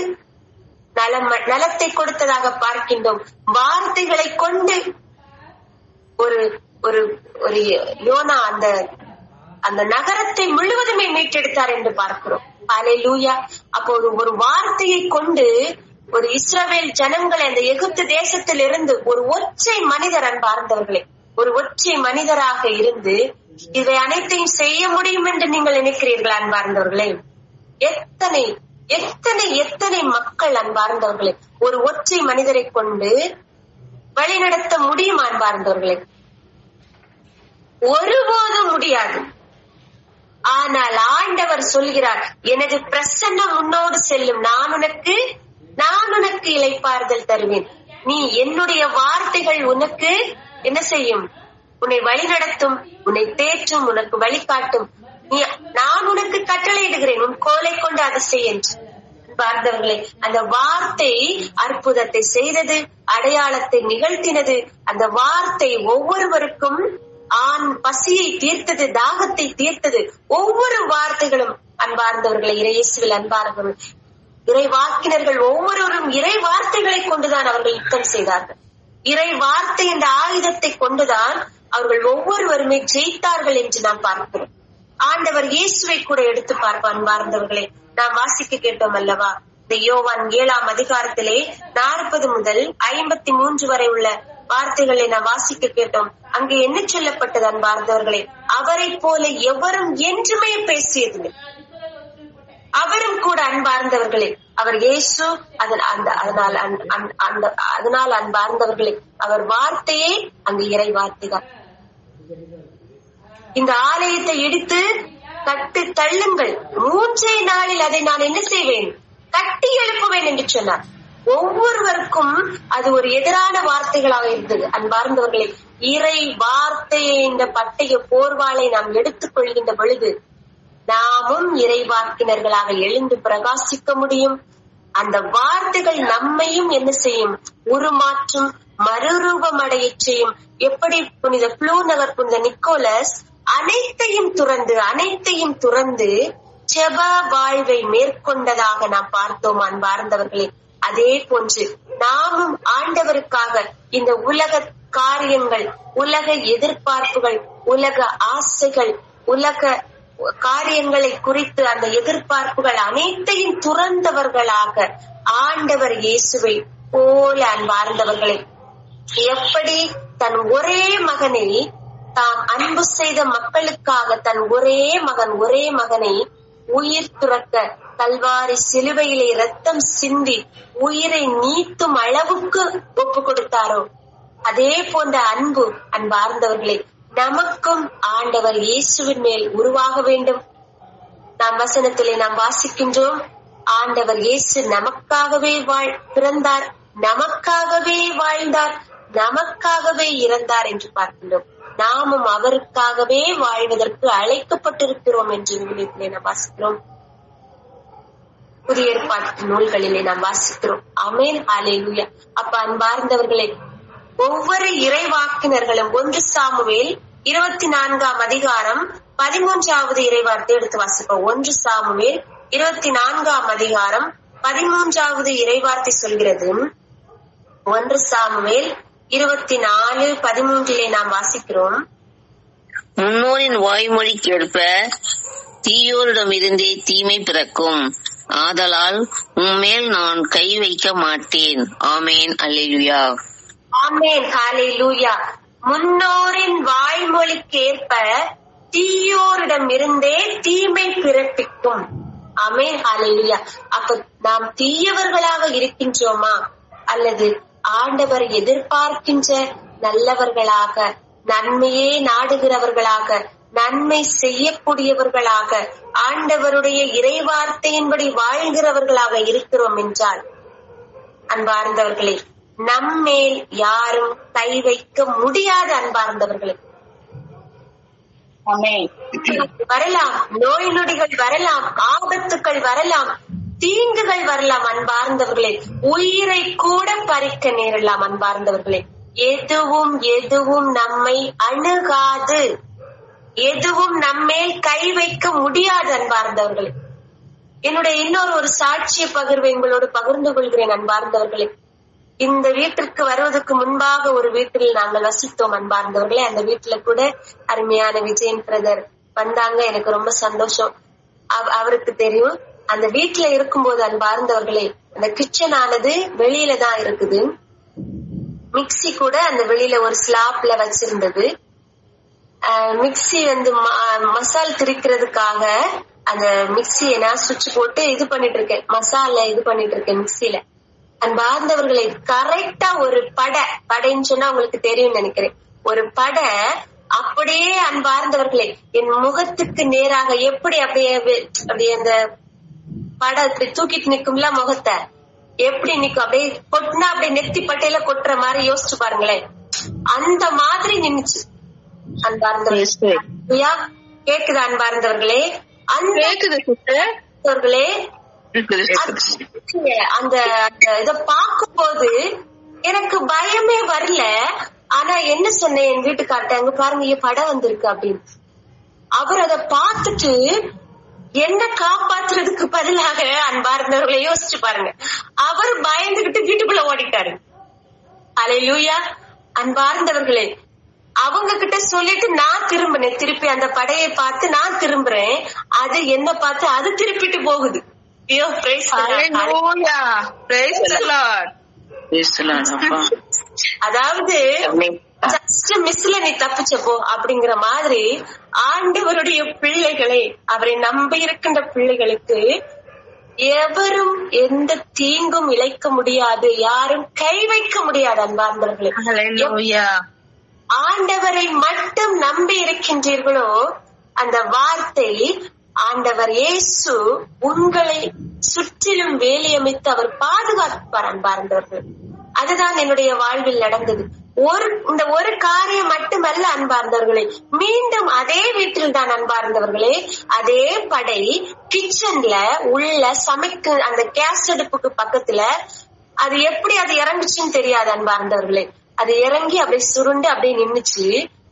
நலத்தை கொடுத்ததாக பார்க்கின்றோம். வார்த்தைகளை கொண்டு ஒரு யோனா அந்த நகரத்தை முழுவதுமே மீட்டெடுத்தார் என்று பார்க்கிறோம். ஹல்லேலூயா. அப்போது ஒரு வார்த்தையை கொண்டு ஒரு இஸ்ரவேல் ஜனங்களை அந்த எகிப்து தேசத்தில் இருந்து ஒரு ஒற்றை மனிதர் அன்பார்ந்தவர்களே, ஒரு ஒற்றை மனிதராக இருந்து இதை அனைத்தையும் செய்ய முடியும் என்று நீங்கள் நினைக்கிறீர்கள் அன்பார்ந்தவர்களே? எத்தனை எத்தனை எத்தனை மக்கள் அன்பார்ந்தவர்களே ஒரு ஒற்றை மனிதரை கொண்டு வழிநடத்த முடியும் அன்பார்ந்தவர்களே? ஒருபோதும் முடியாது. ஆனால் ஆண்டவர் சொல்கிறார், எனது பிரசன்னம் உன்னோடு செல்லும், நான் உனக்கு இளைப்பாறுதல் தருவேன். நீ என்னுடைய வார்த்தைகள் உனக்கு என்ன செய்யும்? உன்னை வழி நடத்தும், உன்னை தேற்றும், உனக்கு வழிகாட்டும். நான் உனக்கு கட்டளையிடுகிறேன், உன் கோலை கொண்டு அதை செய்ய. பார்த்தவர்களே, அந்த வார்த்தை அற்புதத்தை செய்தது, அடையாளத்தை நிகழ்த்தினது. அந்த வார்த்தை ஒவ்வொருவருக்கும் பசியை தீர்த்தது, தாகத்தை தீர்த்தது. ஒவ்வொரு வார்த்தைகளும் அன்பார்ந்தவர்களை, இயேசுவில் அன்பார்ந்தவர்கள், இறை வாக்கினர்கள் ஒவ்வொருவரும் இறை வார்த்தைகளை கொண்டுதான் அவர்கள் யுத்தம் செய்தார்கள். இறை வார்த்தை என்ற ஆயுதத்தை கொண்டுதான் அவர்கள் ஒவ்வொருவருமே ஜெயித்தார்கள் என்று நாம் பார்க்கிறோம். ஆண்டவர் இயேசுவை கூட எடுத்து பார்ப்பான். அன்பார்ந்தவர்களே, நாம் வாசிக்க கேட்டோம் அல்லவா? இந்த யோவான் 7ஆம் அதிகாரத்திலே 40 முதல் 53 வரை உள்ள வார்த்தைகளை நாம் வாசிக்க கேட்டோம். அங்கே என்ன சொல்லப்பட்டது அன்பார்ந்தவர்களே? அவரை போல எவரும் என்றுமே பேசியதில்லை. அவரும் கூட அன்பார்ந்தவர்களே, அவர் இயேசு. அதனால் அன்பார்ந்தவர்களே, அவர் வார்த்தையே அங்கு இறை வார்த்தைதான். இந்த ஆலயத்தை இடித்து கட்டு தள்ளுங்கள், 3 நாளில் அதை நான் என்ன செய்வேன்? கட்டி எழுப்புவேன் என்று சொன்னார். ஒவ்வொருவருக்கும் அது ஒரு எதிரான வார்த்தைகளாக இருந்தது. அன்பார்ந்தவர்களே, இறை வார்த்தையை இந்த பட்டய போர்வாளை நாம் எடுத்துக் கொள்கின்ற பொழுது நாமும் இறைவாக்கினர்களாக எழுந்து பிரகாசிக்க முடியும். அந்த வார்த்தைகள் நம்மையும் என்ன செய்யும்? உருமாற்றும், மறுரூபம் அடைய செய்யும். எப்படி புனித புளூநகர் புனித நிக்கோலஸ் அனைத்தையும் துறந்து ஜெப வாழ்வை மேற்கொண்டதாக நாம் பார்த்தோம் அன்பார்ந்தவர்களே. அதே போன்று நாமும் ஆண்டவருக்காக இந்த உலக காரியங்கள், உலக எதிர்பார்ப்புகள், உலக ஆசைகள், உலக காரியங்களை குறித்து அந்த எதிர்பார்ப்புகள் அனைத்தையும் துறந்தவர்களாக ஆண்டவர் இயேசுவை போல அன்பார்ந்தவர்களே, எப்படி தன் ஒரே மகனை தாம் அன்பு செய்த மக்களுக்காக தன் ஒரே மகனை உயிர் துறக்க கல்வாரி சிலுவையிலே ரத்தம் சிந்தி உயிரை நீத்தும் அளவுக்கு ஒப்பு கொடுத்தாரோ, அதே போன்ற அன்பு அன்பார்ந்தவர்களே நமக்கும் ஆண்டவர் இயேசுவின் மேல் உருவாக வேண்டும். நாம் வசனத்திலே நாம் வாசிக்கின்றோம், ஆண்டவர் இயேசு நமக்காகவே பிறந்தார், நமக்காகவே வாழ்ந்தார், நமக்காகவே இறந்தார் என்று பார்க்கின்றோம். நாமும் அவருக்காகவே வாழ்வதற்கு அழைக்கப்பட்டிருக்கிறோம் என்று விவிலியத்திலே நாம் வாசிக்கிறோம். புதிய ஏற்பாட்டு நூல்களிலே நாம் வாசிக்கிறோம். ஆமென், ஹல்லேலூயா. அப்ப அன்பார்ந்தவர்களே, ஒவ்வொரு இறைவாக்கினர்களும் 1 சாமுவேல் 24ஆம் அதிகாரம் 13வது இறைவார்த்தை எடுத்து வாசிப்போம். 1 சாமுவேல் 24ஆம் அதிகாரம் 13வது இறைவார்த்தை சொல்கிறது. 1 சாமுவேல் 24:13 நாம் வாசிக்கிறோம். முன்னோரின் வாய்மொழிக்கு ஏற்ப தீயோரிடமிருந்தே தீமை பிறக்கும், ஆதலால் உம்மேல் நான் கை வைக்க மாட்டேன். ஆமேன், அல்லேலூயா. ஆமேன், ஹல்லேலூயா. முன்னோரின் வாய்மொழிக்கேற்ப தீயோரிடமிருந்தே தீமை பிறப்பிக்கும். ஆமேன், ஹல்லேலூயா. அப்ப நாம் தீயவர்களாக இருக்கின்றோமா, அல்லது ஆண்டவர் எதிர்பார்க்கின்ற நல்லவர்களாக, நன்மையே நாடுகிறவர்களாக, நன்மை செய்யக்கூடியவர்களாக, ஆண்டவருடைய இறைவார்த்தையின்படி வாழ்கிறவர்களாக இருக்கிறோம் என்றால் அன்பார்ந்தவர்களே, நம்மேல் யாரும் கை வைக்க முடியாது. அன்பார்ந்தவர்களே, வரலாம், நோய் நொடிகள் வரலாம், ஆபத்துக்கள் வரலாம், தீங்குகள் வரலாம். அன்பார்ந்தவர்களே, உயிரை கூட பறிக்க நேரலாம். அன்பார்ந்தவர்களே, எதுவும் நம்மை அணுகாது, எதுவும் நம்மேல் கை வைக்க முடியாது. அன்பார்ந்தவர்களே, என்னுடைய இன்னொரு சாட்சிய பகிர்வை உங்களோடு பகிர்ந்து கொள்கிறேன். அன்பார்ந்தவர்களே, இந்த வீட்டிற்கு வருவதற்கு முன்பாக ஒரு வீட்டில் நாங்கள் வசித்தோம். அன்பார்ந்தவர்களே, அந்த வீட்டுல கூட அருமையான விஜயன் பிரதர் வந்தாங்க. எனக்கு ரொம்ப சந்தோஷம். அவருக்கு தெரியும். அந்த வீட்டுல இருக்கும்போது அன்பார்ந்தவர்களே, அந்த கிச்சன் ஆனது வெளியில தான் இருக்குது. மிக்சி கூட அந்த வெளியில ஒரு ஸ்லாப்ல வச்சிருந்தது. மிக்சி மசால் திரிக்கிறதுக்காக அந்த மிக்சியை நான் சுவிட்ச் போட்டு இது பண்ணிட்டு இருக்கேன், மசாலா இது பண்ணிட்டு இருக்கேன் மிக்சியில. அன்பார்ந்தவர்களே, கரெக்டா ஒரு படைன்னு சொன்னா உங்களுக்கு தெரியும் நினைக்கிறேன். ஒரு படை அப்படியே அன்பார்ந்தவர்களே என் முகத்துக்கு நேராக எப்படி அப்படியே அந்த படை அப்படி தூக்கிட்டு நிக்கும்ல, முகத்தை எப்படி நிக்கும், அப்படியே கொட்டினா அப்படியே நெத்தி பட்டையில கொட்டுற மாதிரி யோசிச்சு பாருங்களேன். அந்த மாதிரி நின்னுச்சு. அன்பார்ந்தவர்களே, கேக்குதா அன்பார்ந்தவர்களே? அன்பர்களே, அந்த இத பாக்கும்போது எனக்கு பயமே வரல. ஆனா என்ன சொன்னேன் என் வீட்டுக்கார்ட்ட, அங்க பாருங்க படம் வந்திருக்கு அப்படின்னு. அவர் அதை பார்த்துட்டு என்ன காப்பாத்துறதுக்கு பதிலாக அன்பார்ந்தவர்களை யோசிச்சு பாருங்க, அவர் பயந்துகிட்டு வீட்டுக்குள்ள ஓடிட்டாரு. ஹல்லேலூயா. அன்பார்ந்தவர்களே, அவங்க கிட்ட சொல்லிட்டு நான் திரும்பினேன். திருப்பி அந்த படையை பார்த்து நான் திரும்புறேன். அது என்ன பார்த்து அது திருப்பிட்டு போகுது. ஐயோ, praise the Lord. Hallelujah. Praise the Lord. அதாவது ஜஸ்ட் மிஸ்ல நீ தப்பிச்சப்போ அப்படிங்கிற மாதிரி ஆண்டவருடைய பிள்ளைகளை, அவரை நம்பி இருக்கின்ற பிள்ளைகளுக்கு எவரும் எந்த தீங்கும் இழைக்க முடியாது, யாரும் கை வைக்க முடியாது. அன்பார்ந்தவர்களே, Hallelujah. ஆண்டவரை மட்டும் நம்பி இருக்கின்றீர்களோ அந்த வார்த்தை ஆண்டவர் இயேசு உங்களை சுற்றிலும் வேலியமைத்து அவர் பாதுகாப்பார். அன்பார்ந்தவர்கள், அதுதான் என்னுடைய வாழ்வில் நடந்தது. இந்த ஒரு காரியம் மட்டுமல்ல அன்பார்ந்தவர்களே, மீண்டும் அதே வீட்டில் தான் அன்பார்ந்தவர்களே, அதே படை கிச்சன்ல உள்ள சமைக்க அந்த கேஸ் அடுப்புக்கு பக்கத்துல அது எப்படி அது இறங்குச்சுன்னு தெரியாது அன்பார்ந்தவர்களே. அது இறங்கி அப்படியே சுருண்டு அப்படியே நின்னுச்சு.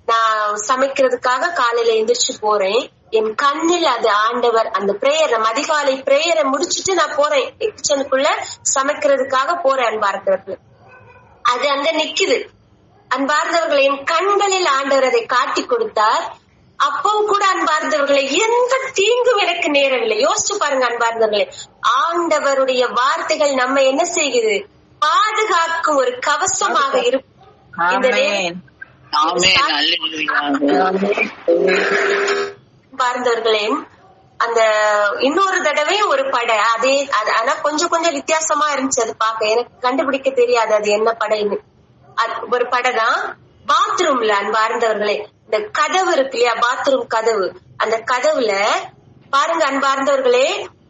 நான் சமைக்கிறதுக்காக காலையில எந்திரிச்சு போறேன். என் கண்ணில் அது ஆண்டவர் அந்த பிரேயர், அதிகாலை பிரேயரை முடிச்சுட்டு நான் போறேன் கிச்சனுக்குள்ள சமைக்கிறதுக்காக போறேன் அன்பார்ந்தவர்கள். அது அங்க நிக்குது அன்பார்ந்தவர்களை, என் கண்களில் ஆண்டவர் அதை காட்டி கொடுத்தார். அப்பவும் கூட அன்பார்ந்தவர்களை எந்த தீங்கும் எனக்கு நேரவில்லை. யோசிச்சு பாருங்க அன்பார்ந்தவர்களே, ஆண்டவருடைய வார்த்தைகள் நம்ம என்ன செய்கிறது, பாதுகாக்கும் ஒரு கவசமாக இருக்கும். பார்ந்தவர்களே, அந்த இன்னொரு தடவை ஒரு படை, அதே ஆனா கொஞ்சம் கொஞ்சம் வித்தியாசமா இருந்துச்சு. அது பாக்க எனக்கு கண்டுபிடிக்க தெரியாது அது என்ன படைன்னு. ஒரு படை தான் பாத்ரூம்ல அன்பார்ந்தவர்களே, இந்த கதவு இருக்கு இல்லையா, பாத்ரூம் கதவு, அந்த கதவுல பாருங்க அன்பார்ந்தவர்களே,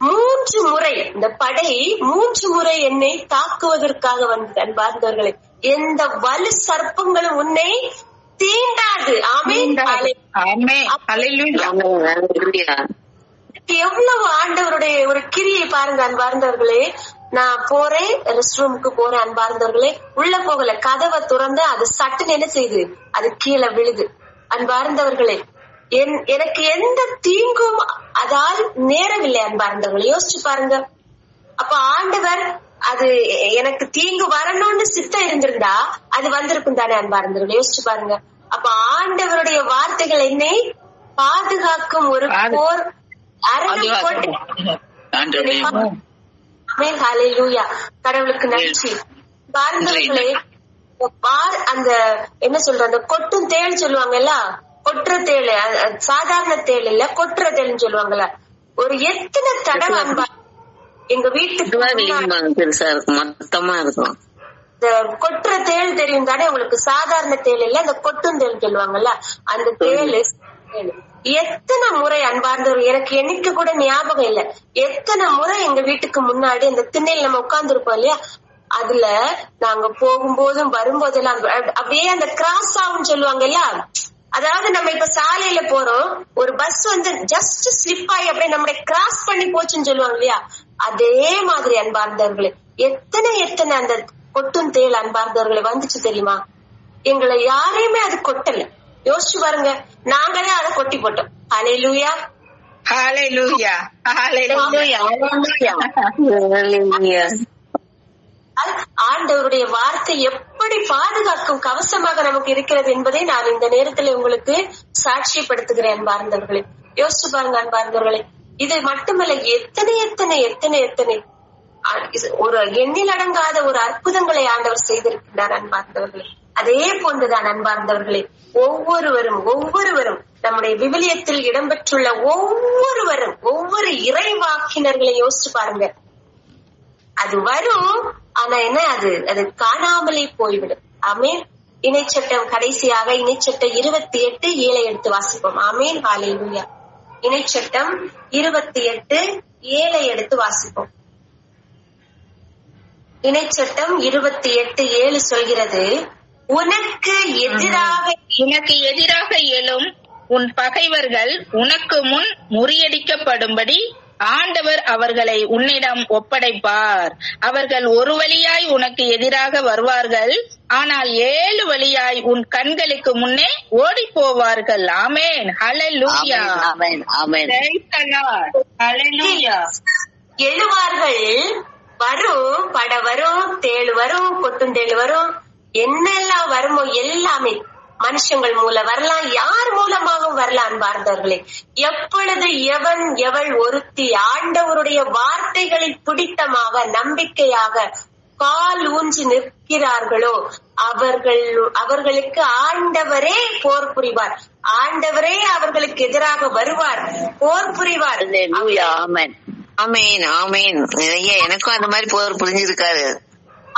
3 முறை இந்த படை 3 முறை என்னை தாக்குவதற்காக வந்தது அன்பார்ந்தவர்களே. எந்த வலு சர்ப்பங்களும் உன்னை தீண்டாது. ஆமென். எவ்வளவு ஆண்டவருடைய ஒரு கிரியை பாருங்க அன்பார்ந்தவர்களே. நான் போறேன், ரெஸ்ட் ரூமுக்கு போறேன் அன்பார்ந்தவர்களே, உள்ள போகல, கதவை துறந்த அது சட்டுன்னு என்ன செய்யுது, அது கீழே விழுது அன்பார்ந்தவர்களே. எனக்கு எந்த தீங்கும் அதால் நேரவில்லை அன்பார்ந்தவர்களே. யோசிச்சு பாருங்க. அப்ப ஆண்டவர் அது எனக்கு தீங்கு வரணும்னு சித்தம் இருந்திருந்தா அது வந்திருக்கும் தானே அன்பார்ந்தவர்களே. யோசிச்சு பாருங்க. அப்ப ஆண்டவருடைய வார்த்தைகள் என்னை பாதுகாக்கும் ஒரு போர் கடவுளுக்கு நன்றி. பார்ந்தவர்களே, அந்த என்ன சொல்ற அந்த கொட்டும் தேள் சொல்லுவாங்கல்ல, கொற்ற தேள், சாதாரண தேள் இல்ல, கொற்ற தேள்னு சொல்லுவாங்கல்ல, ஒரு எத்தனை தடவை அன்பா எங்க வீட்டுக்கு மொத்தமா இருக்கும். இந்த கொற்ற தேள் தெரியும் தானே உங்களுக்கு, சாதாரண தேள் இல்ல, இந்த கொட்டும் தேள் சொல்லுவாங்கல்ல, அந்த தேள் எத்தனை முறை அன்பார்ந்தவர், எனக்கு என்னைக்கு கூட ஞாபகம் இல்ல, எத்தனை முறை எங்க வீட்டுக்கு முன்னாடி அந்த திண்ணையில நம்ம உட்கார்ந்து இருப்போம் இல்லையா, அதுல நாங்க போகும்போதும் வரும்போதெல்லாம் அப்படியே அந்த கிராஸ் ஆகும் சொல்லுவாங்க இல்ல, அதாவது நம்ம இப்ப சாலையில போறோம், ஒரு பஸ் வந்து ஜஸ்ட் ஸ்லிப் ஆகி அப்படியே நம்மளை கிராஸ் பண்ணி போச்சுன்னு சொல்லுவாங்க இல்லையா, அதே மாதிரி அன்பார்ந்தவர்களே எத்தனை அந்த கொட்டும் தேள் அன்பார்ந்தவர்களை வந்துச்சு தெரியுமா. எங்களை யாரையுமே அது கொட்டல. யோசிச்சு பாருங்க, நாங்களே அதை கொட்டி போட்டோம். ஹல்லேலூயா, ஹல்லேலூயா, ஹல்லேலூயா. ஆண்டவருடைய வார்த்தை எப்படி பாதுகாக்கும் கவசமாக நமக்கு இருக்கிறது என்பதை நான் இந்த நேரத்தில் உங்களுக்கு சாட்சியப்படுத்துகிறேன் அன்பார்ந்தவர்களே. யோசிச்சு பாருங்க அன்பார்ந்தவர்களே, இது மட்டுமல்ல, எத்தனை ஒரு எண்ணில் அடங்காத ஒரு அற்புதங்களை ஆண்டவர் செய்திருக்கிறார் அன்பார்ந்தவர்களே. அதே போன்றுதான் அன்பார்ந்தவர்களே, ஒவ்வொருவரும் நம்முடைய விவிலியத்தில் இடம்பெற்றுள்ள ஒவ்வொரு இறைவாக்கினர்களை யோசிச்சு பாருங்க. அது வரும், ஆனா என்ன, அது காணாமலே போய்விடும். ஆமேன். இணைச்சட்டம், கடைசியாக இணைச்சட்டம் 28:7 எடுத்து வாசிப்போம். ஆமேன், ஹல்லேலூயா. இணைச்சட்டம் 28:7 எடுத்து வாசிப்போம். இணைச்சட்டம் 28:7 சொல்கிறது, உனக்கு எதிராக எழும் உன் பகைவர்கள் உனக்கு முன் முறியடிக்கப்படும்படி ஆண்டவர் அவர்களை உன்னிடம் ஒப்படைப்பார். அவர்கள் ஒரு வழியாய் உனக்கு எதிராக வருவார்கள், ஆனால் 7 வழியாய் உன் கண்களுக்கு முன்னே ஓடி போவார்கள். ஆமென், ஹல்லேலூயா, ஹல்லேலூயா. எழுவார்கள், வரும், பட வரும், தேள் வரும், கொட்டும் தேள் வரும், என்னெல்லாம் வருமோ எல்லாமே மனுஷங்கள் மூலம் வரலாம், யார் மூலமாகவும் வரலாம். அன்பார்ந்தவர்களே, எப்பொழுது எவன் எவள் ஒருத்தி ஆண்டவருடைய வார்த்தைகளை பிடித்தமாக நம்பிக்கையாக கால் ஊன்றி நிற்கிறார்களோ அவர்களுக்கு ஆண்டவரே போர் புரிவார். ஆண்டவரே அவர்களுக்கு எதிராக வருவார், போர் புரிவார். ஆமென் ஆமென் ஆமென். எனக்கும் அந்த மாதிரி போர் புரிஞ்சிருக்காரு.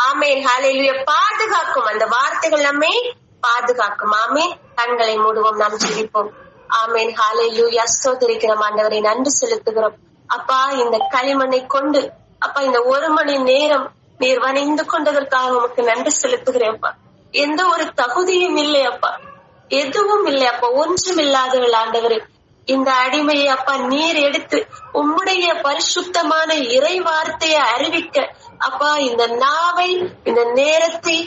ஆமென் ஹல்லேலூயா. பாதுகாக்கும் அந்த வார்த்தைகள் நம்மை பாதுகாக்கும். ஆமென். கண்களை மூடுவோம், நாம் ஜெபிப்போம். ஆமென் ஹல்லேலூயா. ஸ்தோத்திரிக்கிறோம் ஆண்டவரை, நன்றி செலுத்துகிறோம் அப்பா. இந்த களிமண்ணை கொண்டு அப்பா இந்த 1 மணி நேரம் நீர் வணைந்து கொண்டதற்காக உமக்கு நன்றி செலுத்துகிறேன்ப்பா. எந்த ஒரு தகுதியும் இல்லை அப்பா, எதுவும் இல்லை அப்பா, ஒன்றும் இல்லாதவள் ஆண்டவரே. இந்த அடிமையை அப்பா நீர் எடுத்து உம்முடைய பரிசுத்தமான இறை வார்த்தையை அறிவிக்க அப்பா இந்த நாவை இந்த நேரத்தை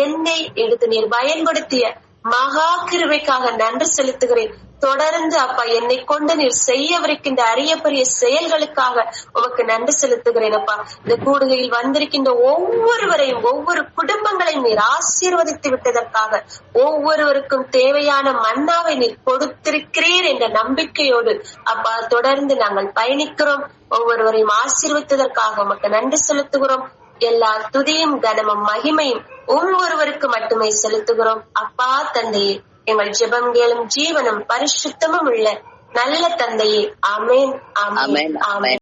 என்னை எடுத்து நீர் பயன்படுத்திய மகா கிருபைக்காக நன்றி செலுத்துகிறேன். தொடர்ந்து அப்பா என்னை கொண்டு நீர் செய்யவிருக்கின்ற அரிய பெரிய செயல்களுக்காக உமக்கு நன்றி செலுத்துகிறேன் அப்பா. இந்த கூடுகையில் வந்திருக்கின்ற ஒவ்வொருவரையும் ஒவ்வொரு குடும்பங்களையும் நீர் ஆசீர்வதித்து விட்டதற்காக, ஒவ்வொருவருக்கும் தேவையான மன்னாவை நீர் கொடுத்திருக்கிறீர் என்ற நம்பிக்கையோடு அப்பா தொடர்ந்து நாங்கள் பயணிக்கிறோம். ஒவ்வொருவரையும் ஆசீர்வதித்ததற்காக உமக்கு நன்றி செலுத்துகிறோம். எல்லா துதியும் கனமும் மகிமையும் ஒவ்வொருவருக்கு மட்டுமே செலுத்துகிறோம் அப்பா. தந்தையே, எங்கள் ஜெபம் கேளும் ஜீவனும் பரிசுத்தமும் உள்ள நல்ல தந்தையே. ஆமென் ஆமென் ஆமென்.